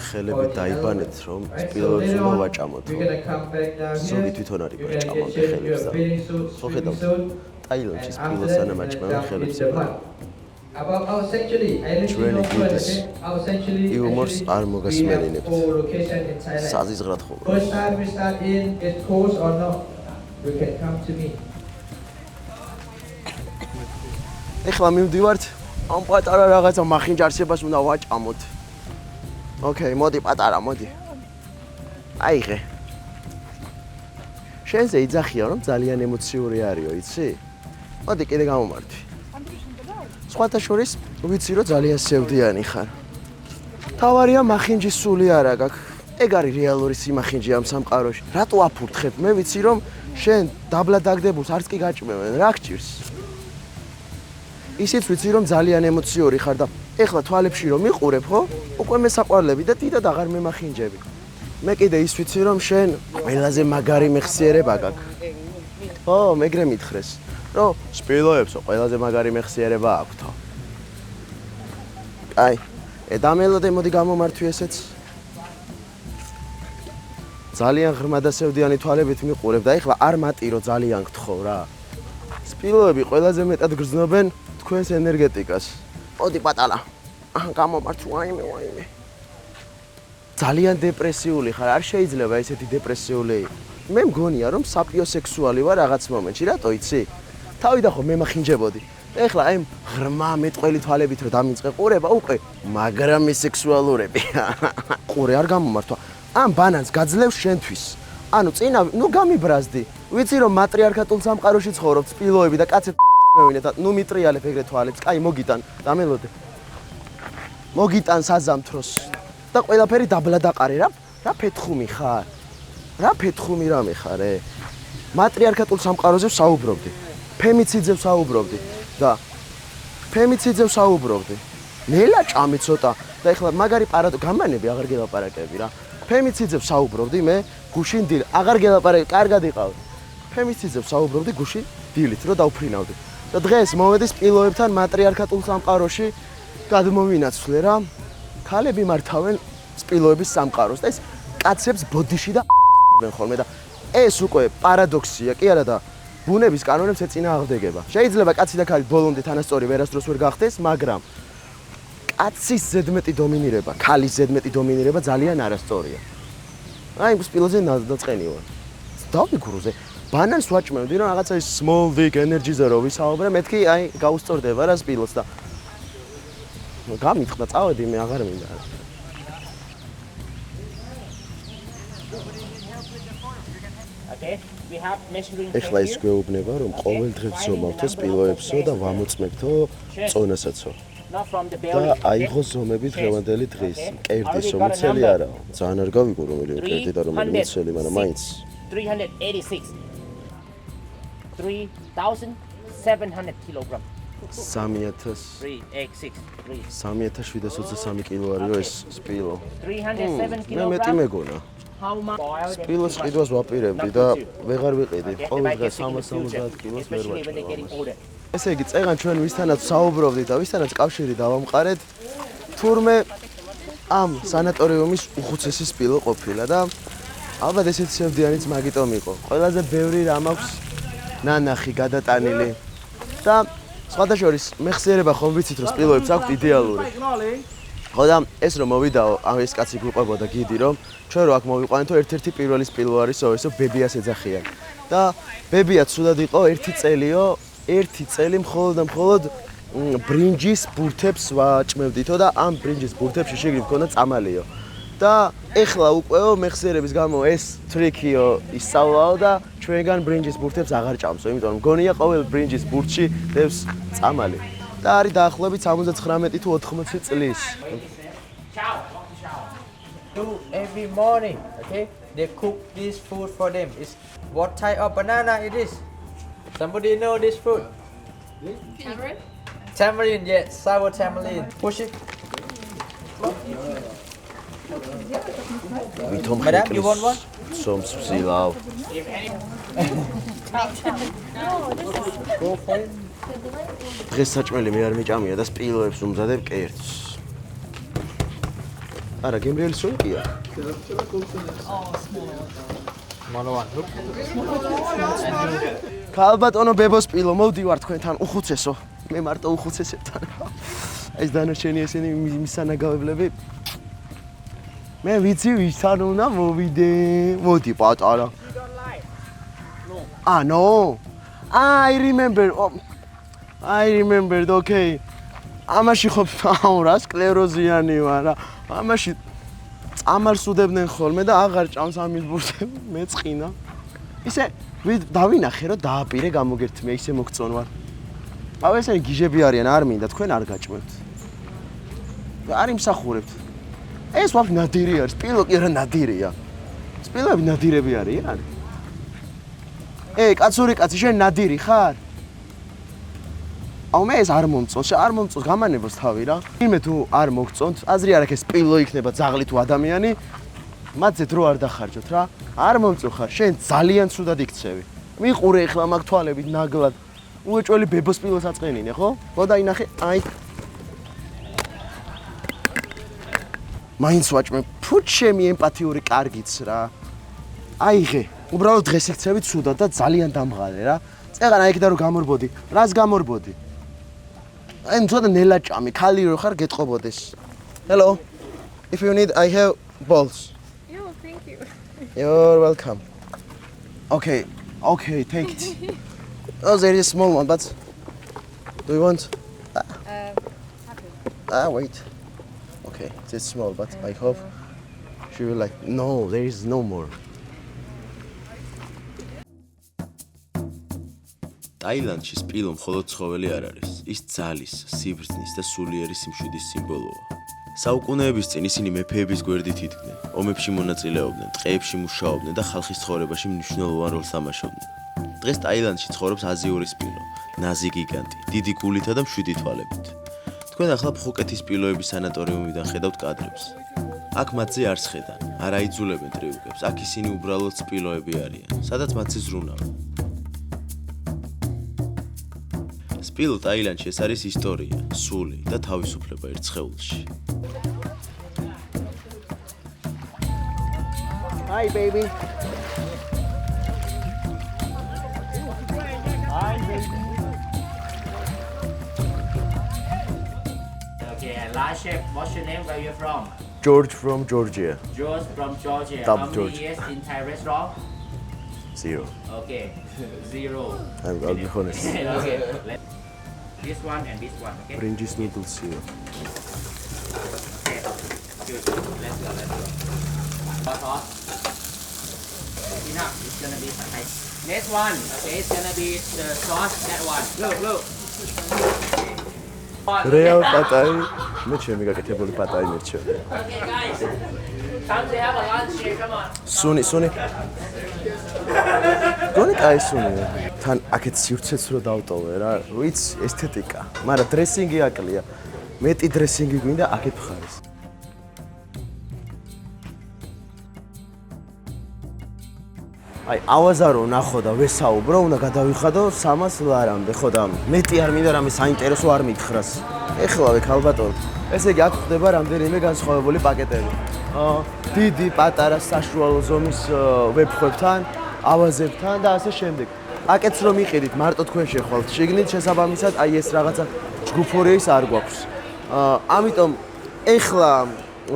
F: ხელები დაიბანეთ, რომ სპილოებს უნდა ვაჭამოთ. ზოგი თვითონ არის ვაჭამამდე ხელებს და ხო ხედავთ? ტაილანდში სპილოს ანამაჭმევენ ხელებს ებენ. ჩვენი გიდის იუმორს არ მოგასმენინებთ. საზიზღრად ხოლმე. ეხლა მივდივართ, ამ პატარა რაღაცა მახინჯარსებას უნდა ვაჭამოთ. Okay, მოდი პატარა, მოდი. აიღე. შენზე იძახია, რომ ძალიან ემოციური არისო, იცი? მოდი კიდე გამომართვი. სხვათა შორის, ვიცი, რომ ძალიან სევდიანი ხარ. თავარია მახინჯის სული არა გაქვს. ეგ არის რეალური სიმახინჯე ამ სამყაროში. რატო აფურთხებ? მე ვიცი, რომ შენ დაბლა დაგდებულს არც კი გაჭმევენ, რა გჭირს? ისიც ვიცი რომ ძალიან ემოციური ხარ და ეხლა თვალებში რომ მიყურებ, ხო? უკვე მესაყვარლები და დიდად აღარ მემახინჯები. მე კიდე ის ვიცი რომ შენ ყველაზე მაგარი მეხსიერება გაქვს. ხო, მეგრე მითხრეს, რომ სპილოებსო ყველაზე მაგარი მეხსიერება აქვთო. აი, დამელოდე მოდი გამომართვი ესეც. ძალიან ღრმა და სევდიანი თვალებით მიყურებ და ეხლა არ მატირო ძალიან გთხოვ რა. სპილოები ყველაზე მეტად გრძნობენ თქვენს ენერგეტიკას. მოდი პატარა. გამომართვი ვაიმე. ძალიან დეპრესიული ხარ, არ შეიძლება ესეთი დეპრესიული. მე მგონია რომ საპიოსექსუალი ვარ რაღაც მომენტში, რატო იცი? თავიდან ხო მემახინჯებოდი. ეხლა აი ღრმა მეტყველი თვალებით რომ დამიწყე ყურება, უკვე მაგრამ ეს სექსუალურები. ყურე არ გამომართვა. ამ ბანანს გაძლევ შენთვის. ანუ წინა, გამიბრაზდი. ვიცი რომ მატრიარქატულ სამყაროში ცხოვრობ, სპილოები და კაცები მევინეთ, მიტრიალებ ეგრეთ თვალებს. კაი, მოგიტან, დამელოდე. მოგიტან საზამთროს. და ყველაფერი დაბლადაყარე რა ფეთხუმი ხარ? რა ფეთხუმი რამე ხარ? მატრიარქატულ სამყაროზე ვსაუბრობდი. ფემიციძე ვსაუბრობდი და ფემიციძე ვსაუბრობდი. ნელა ჭამი ცოტა და ეხლა მაგარი გამანები აღარ გელაპარაკები რა. ფემიციძე ვსაუბრობდი მე, გუშინ დილ აღარ გელაპარაკე, კარგად იყავდი. ფემიციძე ვსაუბრობდი გუშინ დილით რომ დავფრინავდი. და დღეს მოვედი სპილოებთან მატრიარქატულ სამყაროში გადმოვინაცვლე რა. ქალები მართავენ სპილოების სამყაროს და ეს კაცებს ბოდიში და ხოლმე და ეს უკვე პარადოქსია კი არა და ბუნების კანონებს ეწინააღმდეგება. შეიძლება კაცი და ქალი ბოლომდე თანასწორი ვერასდროს ვერ გახდეს, მაგრამ კაცის ზედმეტი დომინირება, ქალის ზედმეტი დომინირება ძალიან არასწორია. აი სპილოზე დაწყენი ვარ. დავიგურუზე ბანანს ვაჭმევდი რომ რაღაცა ის small dick energy-ზე რო ვისაუბრე, მეთქი აი გაუსწორდება რა სპილოს და გამიწყდა წავედი მე აღარ მინდა. ეხლა ის გვეუბნება რომ ყოველ დღე ვზომავთო სპილოებსო და ვამოწმებთო წონასაცო. და აიღო ზომები დღევანდელი დღის. კერტის მომცელი არაო. ძალიან არ გავიგო რომელია კერტი და რომელი მომცელი, მაგრამ მაინც
J: 386 3700 კილოგრამ.
F: 3723 კილო არისო ეს სპილო.
J: 307
F: მე მეტი მეგონა. სპილოს ყიდვას ვაპირებდი და ვეღარ ვიყიდი. ყოველ დღე 370 კილოს ვერ ვაჭრე. ესე იგი, წეგან ჩვენ ვისთანაც საუბრობდით და ვისთანაც კავშირი დავამყარეთ, თურმე ამ სანატორიუმის უხუცესი სპილო ყოფილა და ალბათ ესეთი სევდიანიც მაგიტომ იყო. ყველაზე ბევრი რამ აქვს ნანახი გადატანილი და სხვადასხვა მეხსიერება ხომ ვიცით რომ სპილოებს აქვს იდეალური. ხო და ეს რომ მოვიდაო, ეს კაცი გვიყვებოდა გიდი რომ ჩვენ რო აქ მოვიყვანეთო ერთ-ერთი პირველი სპილო არისო, ესო ბებიას ეძახიან. და ბებია ცუდად იყო 1 წელიო, 1 წელი მხოლოდ ბრინჯის ბურთებს ვაჭმევდითო და ამ ბრინჯის ბურთებში შეგრით მქონდა წამალიო. და ეხლა უკეო მეხსიერების გამო ეს ტრიკიო ისწავლაო და ჩვენგან ბრინჯის ბურთებს აღარ ჭამსო, იმიტომ რომ გონია ყოველ ბრინჯის ბურთში დევს წამალი. და არის დაახლოებით 79 თუ 80 წლის.
J: Every morning, okay? They cook this food for them. It's what type of banana it is? Somebody know this fruit?
D: Tamarind?
J: Tamarind, yes, sour tamarind. Push it. Madam, you want one?
F: Soms ვსილავ.
J: Go for it.
F: დღეს საჭმელი მე არ მიჭამია და სპილოებს უმზადებ კერტს. არა, გემრიელი სუნკია. ქალბატონო ბებო სპილო, მოვდივარ თქვენთან უხუცესო. მე მარტო უხუცესებთან. ეს დანარჩენი ესენი მისანაგავებლები. მე ვიცი ვისთან უნდა მოვიდე. მოდი პატარა. No. I remembered, okay. ამაში ხო რა სკლეროზიანი ვარ რა. ამაში წამალს უდებდნენ ხოლმე და აღარ ჭამს ამის ბურთებს, მეწყინა. ისე დავინახე რომ დააპირე გამოგერთმე, ისე მოგწონ ვარ. აუ ესენი გიჟები არიან, არ მინდა, თქვენ არ გაჭმევთ. არ იმსახურებთ. ეს ვაფშე ნადირი არის, სპილო კი არა ნადირია. სპილოები ნადირები არიან? კაცური კაცი, შენ ნადირი ხარ? აუ მე ეს არ მომწონს, არ მომწონს გამანებოს თავი რა. იმე თუ არ მოგწონთ, აზრი არ აქვს ეს სპილო იქნება ძაღლი თუ ადამიანი. მათზე დრო არ დახარჯოთ რა. არ მომწონხარ, შენ ძალიან ცუდად იქცევი. მიყურე ახლა მაგ თვალებით ნაგლად. უეჭველი ბებოს სპილოს აწყენინე, ხო? ხო დაინახე, აი. მაინც ვაჭმე, ფუ ჩემი ემპათიური კარგიც რა. აიღე, უბრალოდ დღეს იქცევი ცუდად და ძალიან დამღალე რა. წეღან აი კიდე რომ გამორბოდი. რას გამორბოდი? აი ცოტა ნელაჭამი, ქალი რო ხარ გეტყობოდეს. Hello. If you need I have balls.
D: Yo, thank you.
F: You're welcome. Okay, take it. Oh, there is a small one, but do you want? Wait. Okay, it's small, but I hope she will like. No, there is no more.
A: ტაილანდში სპილო მხოლოდ ცხოველი არ არის, ის ძალის, სიბრძნის და სულიერი სიმშვიდის სიმბოლოა. საუკუნეების წინ ისინი მეფეების გვერდით იდგნენ, ომებში მონაწილეობდნენ, ტყეებში მუშაობდნენ და ხალხის ცხოვრებაში მნიშვნელოვან როლს თამაშობდნენ. დღეს ტაილანდში ცხოვრობს აზიური სპილო, ნაზი გიგანტი, დიდი გულითა და მშვიდი თვალებით. თქვენ ახლა ფხუკეთის სპილოების სანატორიუმიდან ხედავთ კადრებს. აქ მათზე არ სხედან, არ აიძულებენ ტრიუკებს, აქ ისინი უბრალოდ სპილოები არიან, სადაც მათზე ზრუნავენ. სპილო ტაილანდში ეს არის ისტორია, სული და თავისუფლება ერთ სხეულში.
F: Hi baby.
J: Okay, and last chef, what's your name? Where you from?
F: George from Georgia.
J: George from Georgia.
F: Top
J: How many
F: George.
J: years in Thai restaurant?
F: 0.
J: Okay, 0.
F: I'll be honest.
J: Okay, this one and this one. Okay.
F: Brinjis noodles 0.
J: Okay. Good. Let's go. Sauce. Enough. It's gonna be Thai. Next one. Okay, it's gonna be the sauce. That one. Look.
F: Real patai. მე ჩემი გაკეთებული პატაი მერჩევ.
J: Okay, guys. Time to have a lunch here. Come on.
F: Suni. გონი კაი სუნია. თან აქეთ სივრცეც რო დავტოვე რა, ვიცი, ესთეტიკა. მაგრამ დრესინგი აკლია. მეტი დრესინგი გვინდა აქეთ მხარეს. აი, ავაზა რო ნახო და ვესაუბრო, უნდა გადავიხადო 300 ლარამდე, ხო და მეტი არ მინდა რამე საინტერესო არ მითხრას. ეხლავე ქალბატონო. ესე იგი აქ ხდება რამდენიმე განსხვავებული პაკეტები. დიდი, პატარა, საშუალო ზომის ვეფხვებთან, ავაზებთან და ასე შემდეგ. პაკეტს რომ იყიდით, მარტო თქვენ შეხვალთ შიგნით, შესაბამისად აი ეს რაღაცა ჯგუფური ის არ გვაქვს. ამიტომ ეხლა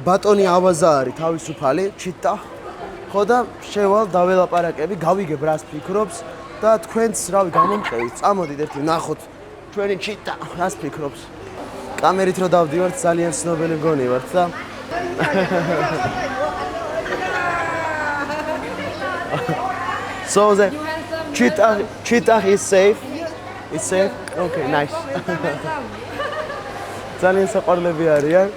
F: ბატონი ავაზა არის თავისუფალი, ჩიტა. ხო და შევალ დაველაპარაკები, გავიგებ რას ფიქრობს და თქვენც რავი გამომყევით. წამოდით ერთი ნახოთ ჩვენი ჩიტა რას ფიქრობს. კამერით რო დავდივართ, ძალიან ცნობილი მგონი ვართ და So the cheetah is safe. It's safe. Okay, nice. ძალიან საყვარლები არიან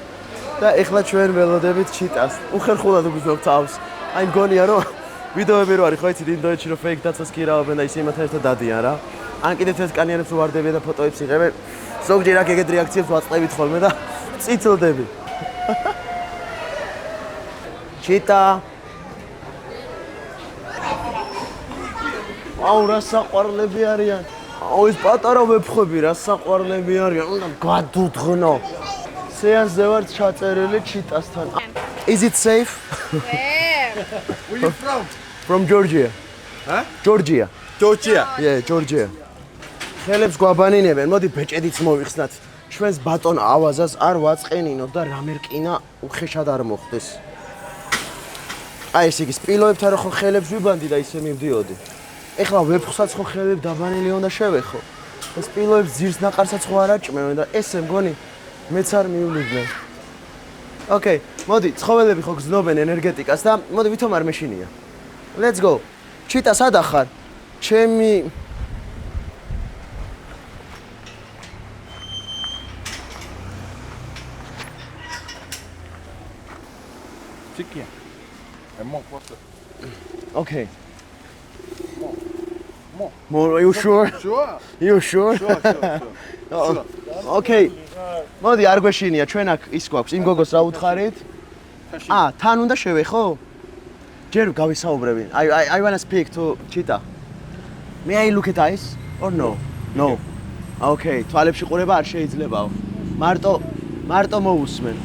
F: და ეხლა ჩვენ ველოდებით cheetahs. უხერხულად უგზნობ თავს. აი მგონია რომ ვიდეოები რო არის ხო იცით ინდოეთში რო fake დაცვას კირავენ და ისე იმათ ერთად დადიან რა. ან კიდევ ეს კანიანებს უვარდებიან და ფოტოებს იღებენ. ზოგჯერ აქ ეგეთ რეაქციებს ვაწყდებით ხოლმე და წიწლდები. cheetah. აუ რა საყვარლები არიან. აუ ეს პატარა ვეფხვები რა საყვარლები არიან. უნდა გადუდღნო. სეანსზე ვარ ჩაწერილი ჩიტასთან. Is it safe?
B: Where you from?
F: From Georgia.
B: Huh?
F: Georgia. Yeah, Georgia. ხელებს გვაბანინებენ. მოდი ბეჭედიც მოვიხსნათ. ჩვენს ბატონ ავაზას არ ვაწყენინოთ და რამერკინა უხეშად არ მოხდეს. აი ეს იგი სპილოებთან რო ხო ხელებს ვიბანდი და ისე მივდიოდი. ეხლა ვეფხვსაც ხო ხელები დაბანილი უნდა შევეხო. ეს სპილოებს ძირს ნაყარსაც ხო არ აჭმევენ და ესე მგონი მეც არ მივლივდნენ. Okay, მოდი, ცხოველები ხო გზნობენ ენერგეტიკას და მოდი ვითომ არ მეშინია. Let's go. ჩიტა სად ახარ? ჩემი
B: Chiquinha. É bom, posso?
F: Okay. More, are you sure?
B: Sure.
F: You sure? Okay. მოდი არ გვეშინია, ჩვენ აქ ის გვაქვს, იმ გოგოს რა უთხარით? თან უნდა შევეხო? ჯერ გავისაუბრები. I want to speak to Cheetah. May I look at eyes or no? No. Okay, თვალებში ყურება არ შეიძლებაო. მარტო მოусმენ.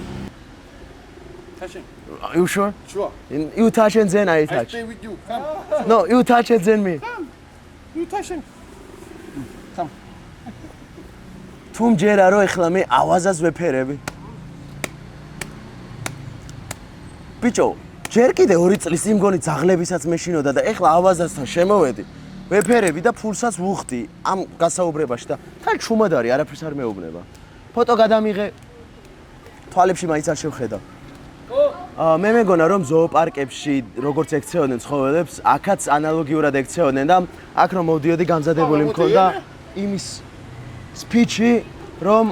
B: Touching.
F: Are you sure?
B: Sure.
F: You touch and then I
B: I
F: touch.
B: stay with you. Come.
F: No, you touch and then me.
B: You touching. Come.
F: თუ მჯერა რომ ეხლა მე ავაზას ვეფერები. ბიჭო, ჯერ კიდე 2 წლის იმ გონი ძაღლებისაც მეშინოდა და ეხლა ავაზასთან შემოვედი. ვეფერები და ფულსაც ვუხდი ამ გასაუბრებაში და თან ჩუმად არის, არაფერს არ მეუბნება. ფოტო გადამიღე. თვალებში მაინც არ შევხედა. მე მეგონა რომ ზოოპარკებში როგორც ექცეოდნენ ცხოველებს, აქაც ანალოგიურად ექცეოდნენ და აქ რომ მოვდიოდი გამზადებული მქონდა იმის სპიჩი რომ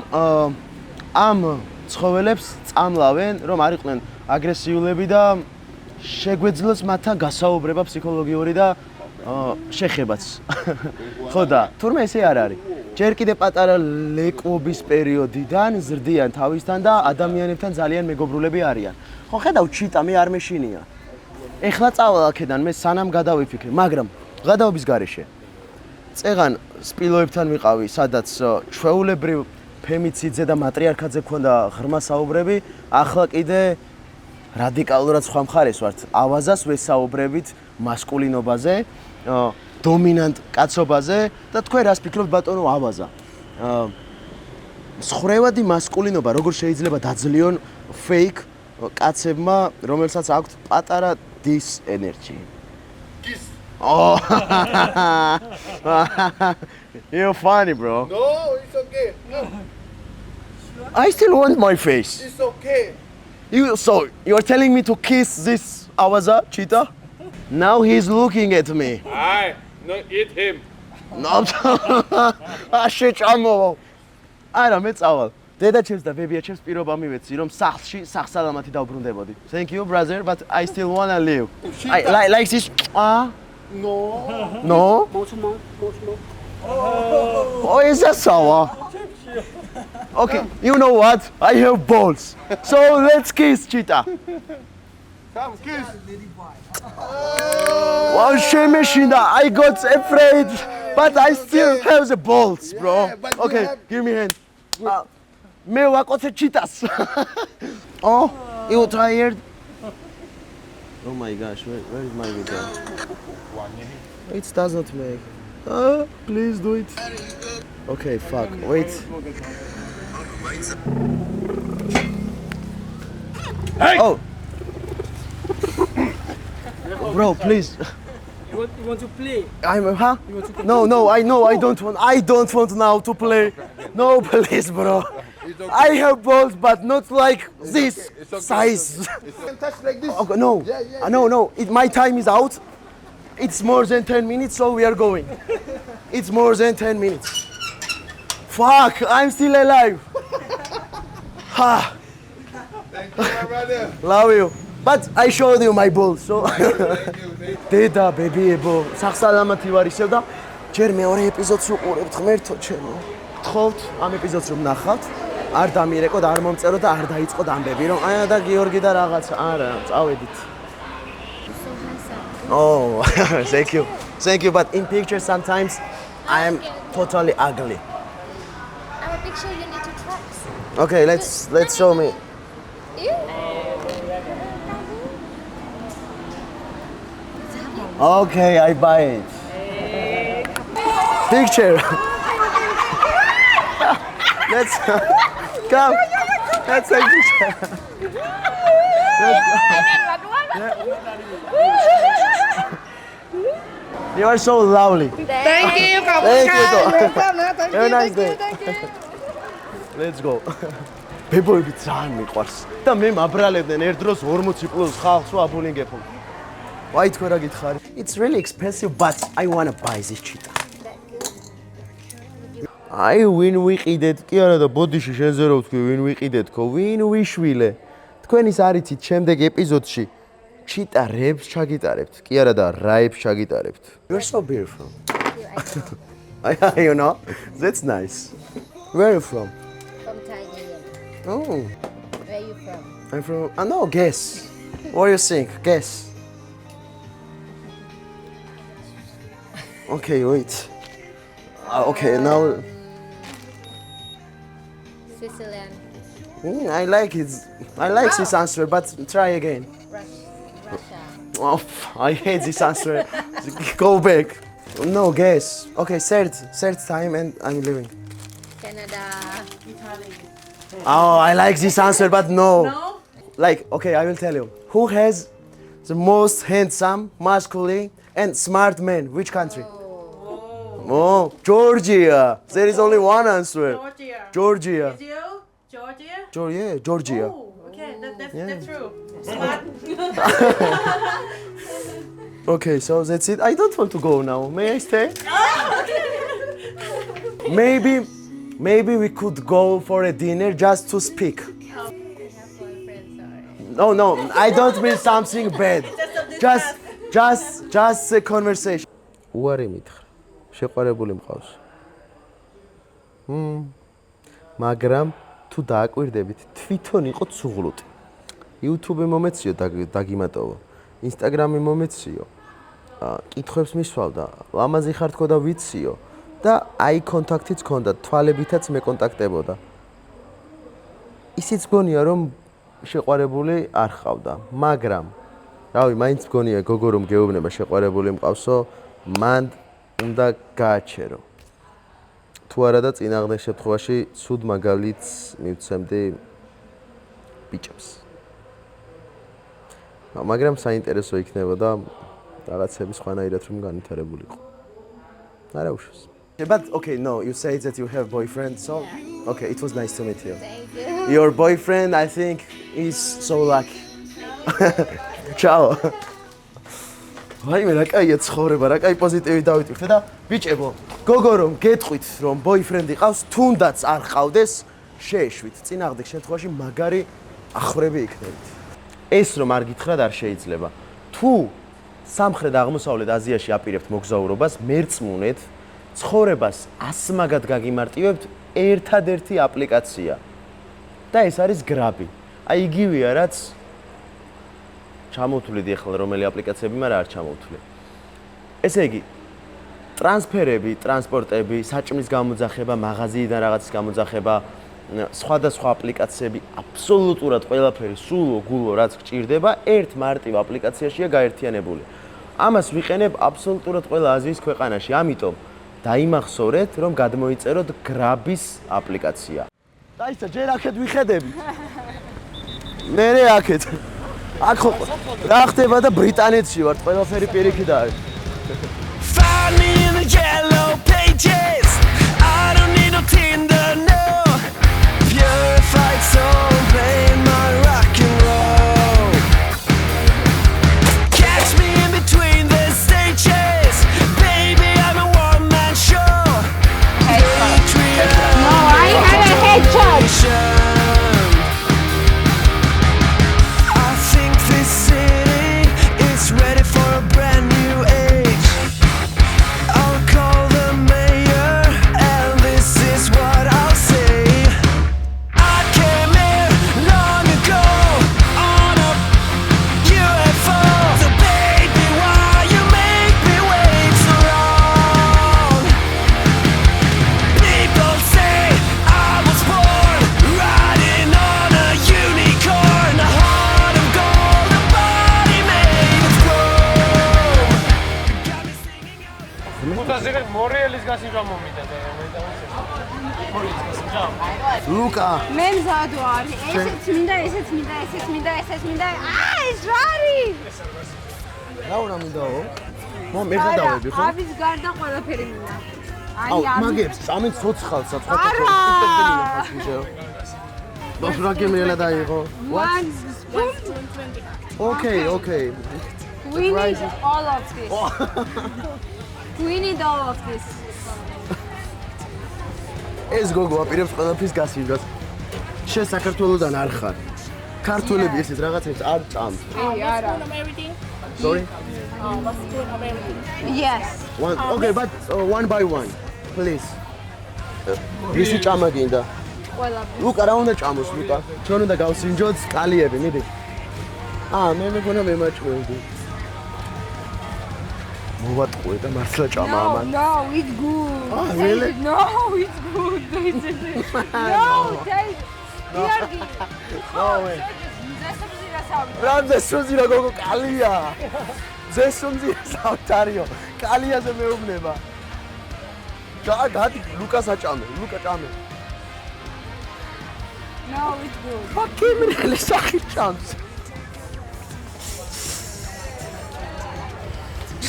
F: ამ ცხოველებს წამლავენ, რომ არ იყვნენ აგრესიულები და შეგვეძლოს მათთან გასაუბრება ფსიქოლოგიური და შეხებაც. ხო და თურმე ესე არ არის. ჯერ კიდე პატარა ლეკობის პერიოდიდან ზრდიან თავისთან და ადამიანებთან ძალიან მეგობრულები არიან. ხო ხედავ ჩიტა მე არ მეშინია. ეხლა წავალ აქედან მე სანამ გადავიფიქრე, მაგრამ გადაობის გარეშე. წეღან სპილოებთან ვიყავი, სადაც ჩვეულებრივ ფემიციძე და მატრიარქაძე ქონდა ღრმა საუბრები, ახლა კიდე რადიკალურად სხვა მხარეს ვართ. ავაზას ვესაუბრებით მასკულინობაზე, დომინანტ კაცობაზე და თქვენ რას ფიქრობთ ბატონო ავაზა? მსხვერვადი მასკულინობა როგორ შეიძლება დაძლიონ fake კაცებმა, რომელსაც აქვთ პატარა dis energy.
B: Kiss.
F: Oh. You're funny, bro.
B: No, it's okay. No,
F: I still want my face.
B: it's okay.
F: You're telling me to kiss this awaza cheetah? Now he's looking at me.
B: I not eat him.
F: No. შეჭამო. არა, მე წავალ. დედაჩემს და ბებიაჩემს პირობა მივეცი, რომ სახლში სახსალამათი დავბრუნდებოდი. Thank you, brother, but I still want to live. Like this.
B: No.
F: No? Oh, is that sour? Okay, you know what? I have balls. So let's kiss, cheetah.
B: Come kiss.
F: Wow, shemeshinda. I got afraid, but I still have the balls, bro.
B: but
F: Okay,
B: you have-
F: give me hand. Me waqotse cheetahs. Oh, you tired? Oh my gosh, where is my video? It doesn't make. Please do it. Okay, fuck. Wait.
B: Hey!
F: Oh. Bro, please.
D: You want to play?
F: Huh? No, I know I don't want now to play. No, please, bro. I have balls, but not like this size.
B: You can touch like this.
F: Okay, no. No. My time is out. It's more than 10 minutes, so we are going. It's more than 10 minutes. Fuck, I'm still alive. Ha.
B: Thank you, my brother.
F: Love you. But I showed you my balls, so. Deda, baby, ebo. სახსალამათი ვარ ისევ და ჯერ მეორე ეპიზოდს უყურებთ ღმერთო ჩემო. გთხოვთ ამ ეპიზოდს რომ ნახავთ. არ დამირეკოთ, არ მომწეროთ და არ დაიწყოთ ამბები, რომ აი და გიორგი და რაღაცა. არა, წავედით. Oh, thank you. Thank you, but in pictures sometimes I am totally ugly.
C: I'm a picture you need to trust.
F: Okay, let's show me. Okay, I buy it. Picture. Let's come. Let's take picture. You are so lovely.
H: Thank you ขอบคุณ
F: Thank
H: ค่ะ
F: you. Have a nice day. Let's go. ბებოები ძალიან მიყვარს და მე მაბრალებდნენ ერთ დროს 40+ ხალხს ვაბულინგებო. ვაი თქვენ რა გითხარი? It's really expensive, but I want to buy this cheetah. აი ვინ ვიყიდეთ? კი არა და ბოდიში შენზე რო ვთქვი ვინ ვიყიდეთქო? ვინ ვიშვილე? თქვენ ის არიცით შემდეგ ეპიზოდში cheetah rap ჩაგიტარებთ. კი არა და rape ჩაგიტარებთ. You're so beautiful.
C: you.
F: You know? That's nice. Where are you from?
C: From Thailand.
F: Oh,
C: Where you from?
F: I'm from. No, guess. What do you think? Guess. Okay, wait. Okay, now.
C: Switzerland.
F: I like it. I like this answer, but try again.
C: Russia.
F: Oh, I hate this answer. Go back. No, guess. Okay, third time, and I'm leaving.
C: Canada.
F: Oh, I like this answer, but no. Like, okay, I will tell you. Who has the most handsome, masculine, and smart man? Which country? Oh, Georgia. There is only one answer. Georgia.
H: Georgia?
F: Georgia.
H: Okay, that's true.
F: Okay, so that's it. I don't want to go now. May I stay? Maybe we could go for a dinner just to speak. No, I don't mean something bad. Just a conversation. უარი მითხრა. შეყვარებული მყავს. მაგრამ თუ დააკვირდებით, თვითონ იყო ცუღლუტი. YouTube-ი მომეციო დაგიმატოვო. Instagram-ი მომეციო. კითხვებს მისვალდა, ლამაზი ხარ თქო და ვიციო და აი კონტაქტიც ჰქონდა, თვალებითაც მეკონტაქტებოდა. ისიც გონია რომ შეყვარებული არ ხავდა, მაგრამ რავი, მაინც გონია გოგო რომ გეუბნება შეყვარებული მყავსო, მან უნდა გააჩერო. თუ არა და წინააღმდეგ შემთხვევაში ცუდ მაგალითს მივცემდი ბიჭებს. მაგრამ საინტერესო იქნებოდა რაღაცები სხვანაირად რომ განვითარებულიყო. არა უშავს. But okay, no, you say that you have boyfriend, so okay, it was nice to meet you.
C: Thank you.
F: Your boyfriend, I think, is so lucky. Ciao. ვაიმე, რა კაია ცხოვრება, რა კაი პოზიტივი დავიტვირთე და ბიჭებო, გოგო რომ გეტყვით რომ boyfriend იყავს, თუნდაც არ ყავდეს, შეეშვით. წინააღმდეგ შემთხვევაში მაგარი ახლები იქნებით. ეს რომ არ გითხრათ არ შეიძლება. თუ სამხრეთ აღმოსავლეთ აზიაში აპირებთ მოგზაურობას, მერწმუნეთ, ცხოვრებას ასმაგად გაგიმარტივებთ ერთადერთი აპლიკაცია. და ეს არის Grab-ი. აი იგივეა, რაც ჩამოვთვლიდი ახლა რომელი აპლიკაციები, მაგრამ არ ჩამოვთვლი. ესე იგი, ტრანსფერები, ტრანსპორტები, საჭმლის გამოძახება, მაღაზიიდან რაღაცის გამოძახება, სხვადასხვა აპლიკაციები, აბსოლუტურად ყველაფერი სულო, გულო, რაც გჭირდება, ერთ მარტივ აპლიკაციაშია გაერთიანებული. ამას ვიყენებ აბსოლუტურად ყველა აზიის ქვეყანაში, ამიტომ დაიმახსოვრეთ, რომ გადმოიწეროთ Grab-ის აპლიკაცია. დაიცა, ჯერ აქეთ ვიხედები. მერე აქეთ. აქ რა ხდება და ბრიტანეთში ვარ, ყველაფერი პირიქით არის.
I: Find me in the yellow pages. I don't need no Tinder, no. Purified soul, playing my rock and roll. Catch me in between the stages. Baby, I'm a one-man show.
C: No, I have a headshot.
I: I think this city is ready for a brand new age. I'll call the mayor, and this is what I'll say. I came here long ago on a UFO. So baby, why you make me wait so long? People say I was born riding on a unicorn, a heart of gold, a body made of gold. Got me singing out.
D: ხუთაზე მორიელის გასინჯა მომიდა და მორიელის გასინჯა.
F: ლუკა,
C: მე მზად ვარ. ესეც მინდა, ესეც მინდა, ესეც მინდა, ესეც მინდა. ეს რა არის?
F: რა უნდა მინდაო? მე ხედავები ხო?
C: ამის გარდა ყველაფერი მინდა.
F: აუ, მაგებს, ამით ცოცხალსაც ხო?
C: არა.
F: ბოშრაკი მელა დაიღო.
C: One spoon.
F: Okay.
C: We need all of this. We need all of this.
F: ეს გოგო აპირებს ყველაფრის გასინჯვას. შენ საქართველოდან არ ხარ. ქართველები ესეთ რაღაცებს არ ჭამთ.
C: არა.
F: Sorry?
C: Yes.
F: One, okay, but one by one, please. Ისი ჭამა გინდა?
C: ყველაფერი.
F: ლუკა რა უნდა ჭამოს ლუკა? ჩვენ უნდა გავსინჯოთ კალიები, მიდი. მე მეგონა მემაჭმევდი. მოვატყუე და მართლა ჭამა ამან.
C: No, it's good.
F: Really?
C: No, it's good. No, take.
F: No way. რა ზესონზირა გოგო კალია. ზესონზირა საუთარიო. კალიაზე მეუბნება. გადი ლუკას აჭამე, ლუკა ჭამე.
C: No, it's good.
F: ფაქიმრელი სახი ჭამს.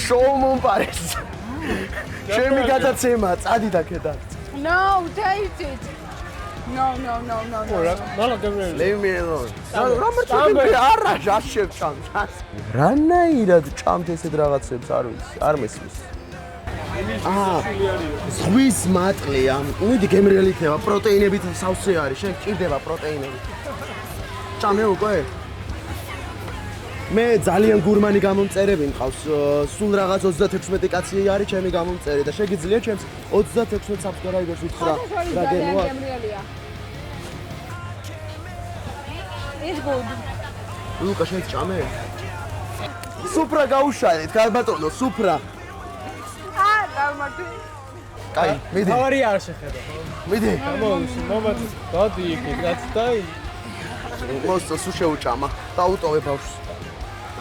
F: შოუ მომპარეს. ჩემი გადაცემა, წადი და ქედა.
C: No, taste it. No.
D: მალა გემრიელი.
F: Leave me alone. რა მარტო არა ჟაშებ ჭამს. რანაირად ჭამთ ესეთ რაღაცებს არ ვიცი, არ მესმის. ზღვის მატლი ამ მიდი გემრიელი ხება, პროტეინებით სავსე არის, შენ ჭირდება პროტეინები. ჭამე უკვე? მე ძალიან გურმანი გამომწერები მყავს, სულ რაღაც 36 კაცი არის ჩემი გამომწერი და შეგიძლია ჩემს 36 subscribers უთხრა რა გემოა.
C: It's good.
F: ლუკა შენ ჭამე? სუფრა გაუშალეთ, გალბატონო, სუფრა.
C: გამარტი.
F: კაი, მიდი.
D: თავარი არ შეხედა.
F: მიდი.
D: გამოვიში, მომაც დადი იქ, გაცდაი.
F: მოსწო სულ შეუჭამა. დაუტოვე ბავშვს.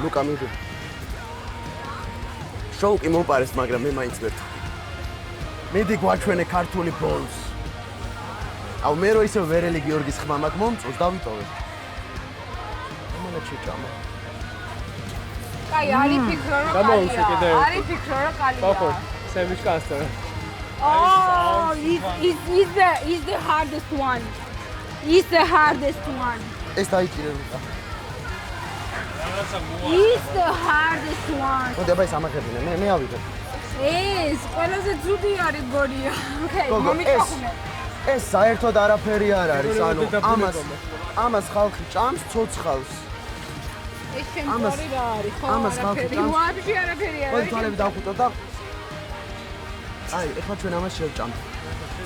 F: ლუკა მიდი. შოუ კი მომპარეს, მაგრამ მე მაინც ვერ. მიდი გვაჩვენე ქართული ბოლს. აუ მე რო ისე ვერელი გიორგის ხმა მაქვს მომწოს დავიტოვე. ჩიჭამა.
C: კაი, არის ფიქრო რომ
D: გამოვიში კიდე.
C: არის ფიქრო რომ კალია.
D: ბახო, სემის კასტა.
C: Oh, is the hardest one. Is the hardest one.
F: ეს დაიჭირე ლუკა.
C: Is the hardest one.
F: მოდი აბა ეს ამახებინე, მე ავიღებ.
C: ეს ყველაზე ძუდი არის გორია. Okay, მომიკახუნე.
F: ეს საერთოდ არაფერი არ არის, ანუ ამას ხალხი ჭამს ცოცხალს.
C: ეს შემწორი რა არის, ხო?
F: ამას ხალხი ჭამს.
C: ვაფშე არაფერი არ
F: მოდი
C: არის.
F: თვალები დავხუტო და აი, ეხლა ჩვენ ამას შევჭამ.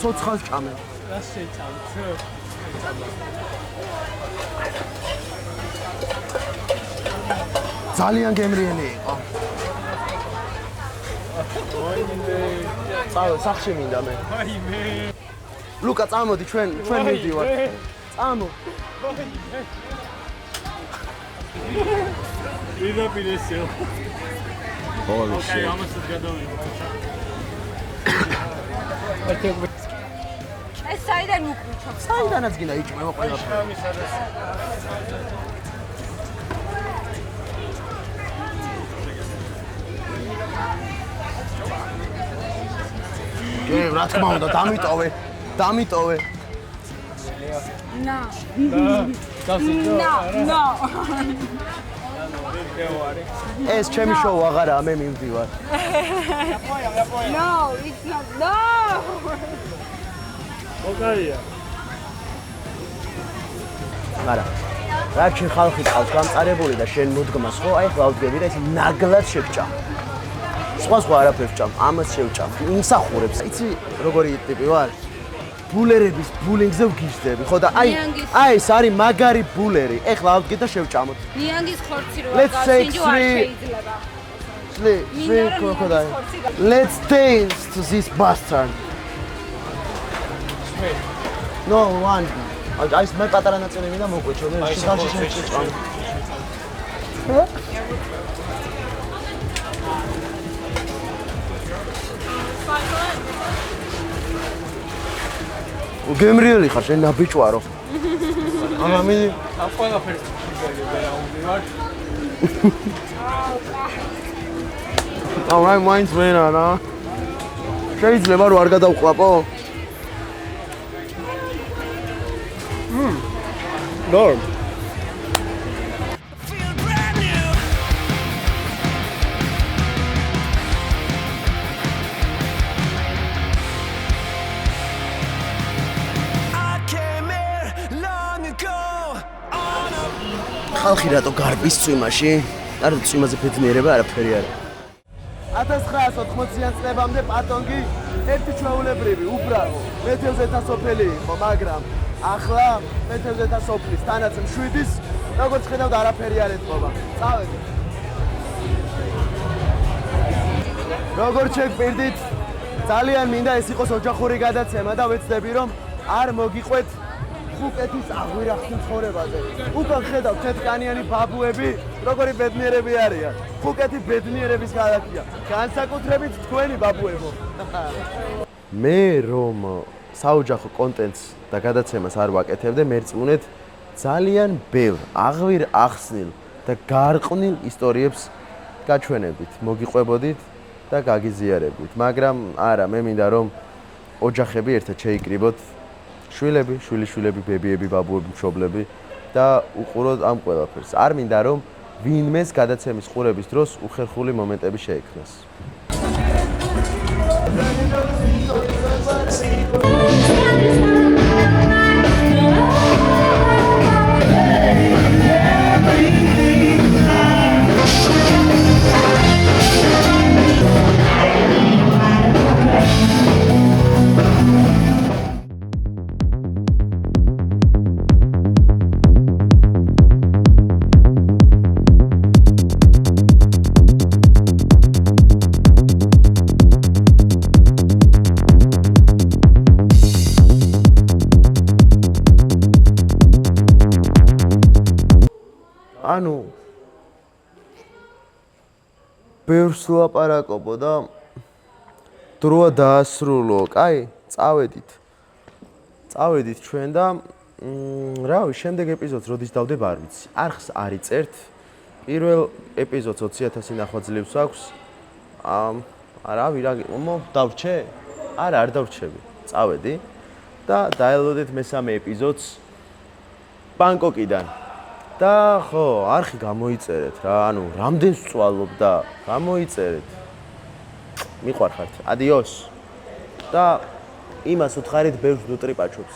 F: ცოცხალს ჭამე.
D: რა შეჭამთ?
F: ძალიან გემრიელი იყო. წავ სახში მინდა მე.
D: აი მე.
F: ლუკა წამოდი ჩვენ მივდივართ. წამო.
D: ვიდა პირესიო.
F: Holy shit.
D: ამას გადავიღე.
C: ეს საიდან უკრუჩო?
F: საიდანაც გინდა იჭმევა ყველაფერი. რა თქმა უნდა, დამიტოვე.
C: No. No.
F: ეს ჩემი შოუ აღარაა, მე მივდივარ.
C: No, it's not. No.
D: ოკეია.
F: არა. რა ჩი ხალხი ყავს გამწარებული და შენ მოდგმას ხო? აი ხლა ვდგები და ეს ნაგლად შევჭამ. სხვა არაფერს ჭამ, ამას შევჭამ. იმსახურებს. იცი როგორი ტიპი ვარ? ბულერების ბულინგზე ვგიჟდები, ხო და აი ეს არის მაგარი ბულერი. ეხლა ავდგე და შევჭამოთ.
C: ნიანგის ხორცი რო
F: Let's take
C: გასინჯო არ შეიძლება.
F: three crocodile. Let's taste this bastard. No, one. აი ეს მე პატარა ნაწილი მინდა მოგვეჭო, მე შეგალში შევჭამ. გემრიელი ხარ შენ ნაბიჭვარო. ამამი
D: ყველაფერს ვიყავ.
F: აი მაინც ვენა რა. შეიძლება რომ არ გადავყლაპო?
D: Norm.
F: ხალხი რატო გარბის წვიმაში? არ წვიმაზე ბედნიერება არაფერი არა.
B: 1980-იან წლებამდე პატონგი ერთი ჩვეულებრივი, უბრალო, მეთევზეთა სოფელი იყო, მაგრამ ახლა მეთევზეთა სოფლის თანაც მშვიდის, როგორც ხედავთ, არაფერი არ ეთყობა. წავედით. როგორც შეგპირდით, ძალიან მინდა ეს იყოს ოჯახური გადაცემა და ვეცდები რომ არ მოგიყვეთ ფუკეთის აღვირახის ცხოვრებაზე. უკან ხედავთ თეთრკანიანი ბაბუები, როგორი ბედნიერები არიან. ფუკეთი ბედნიერების ქალაქია. განსაკუთრებით თქვენი ბაბუებო.
A: მე რომ საოჯახო კონტენტს და გადაცემას არ ვაკეთებდე, მერწმუნეთ ძალიან ბევრ აღვირ ახსნილ და გარყვნილ ისტორიებს გაჩვენებით, მოგიყვებოდით და გაგიზიარებდით. მაგრამ არა, მე მინდა რომ ოჯახები ერთად შეიკრიბოთ, შვილები, შვილიშვილები, ბებიები, ბაბუები, მშობლები და უყუროთ ამ ყველაფერს. არ მინდა რომ ვინმეს გადაცემის ყურების დროს უხერხული მომენტები შეექმნას. ანუ ბევრს ლაპარაკობო და დროა დაასრულო. კაი, წავედით ჩვენ და რავი, შემდეგ ეპიზოდს როდის დავდება არ ვიცი. არხს არ იწერთ. პირველ ეპიზოდს 20,000 ნახვა ძლივს აქვს. რავი, დავრჩე? არა, არ დავრჩები. წავედი და დაელოდეთ მესამე ეპიზოდს ბანკოკიდან. და ხო, არხი გამოიწერეთ რა, ანუ რამდენს წვალობ და გამოიწერეთ. მიყვარხართ. ადიოს. და იმას უთხარით ბევრს ნუტრიპაჩობს.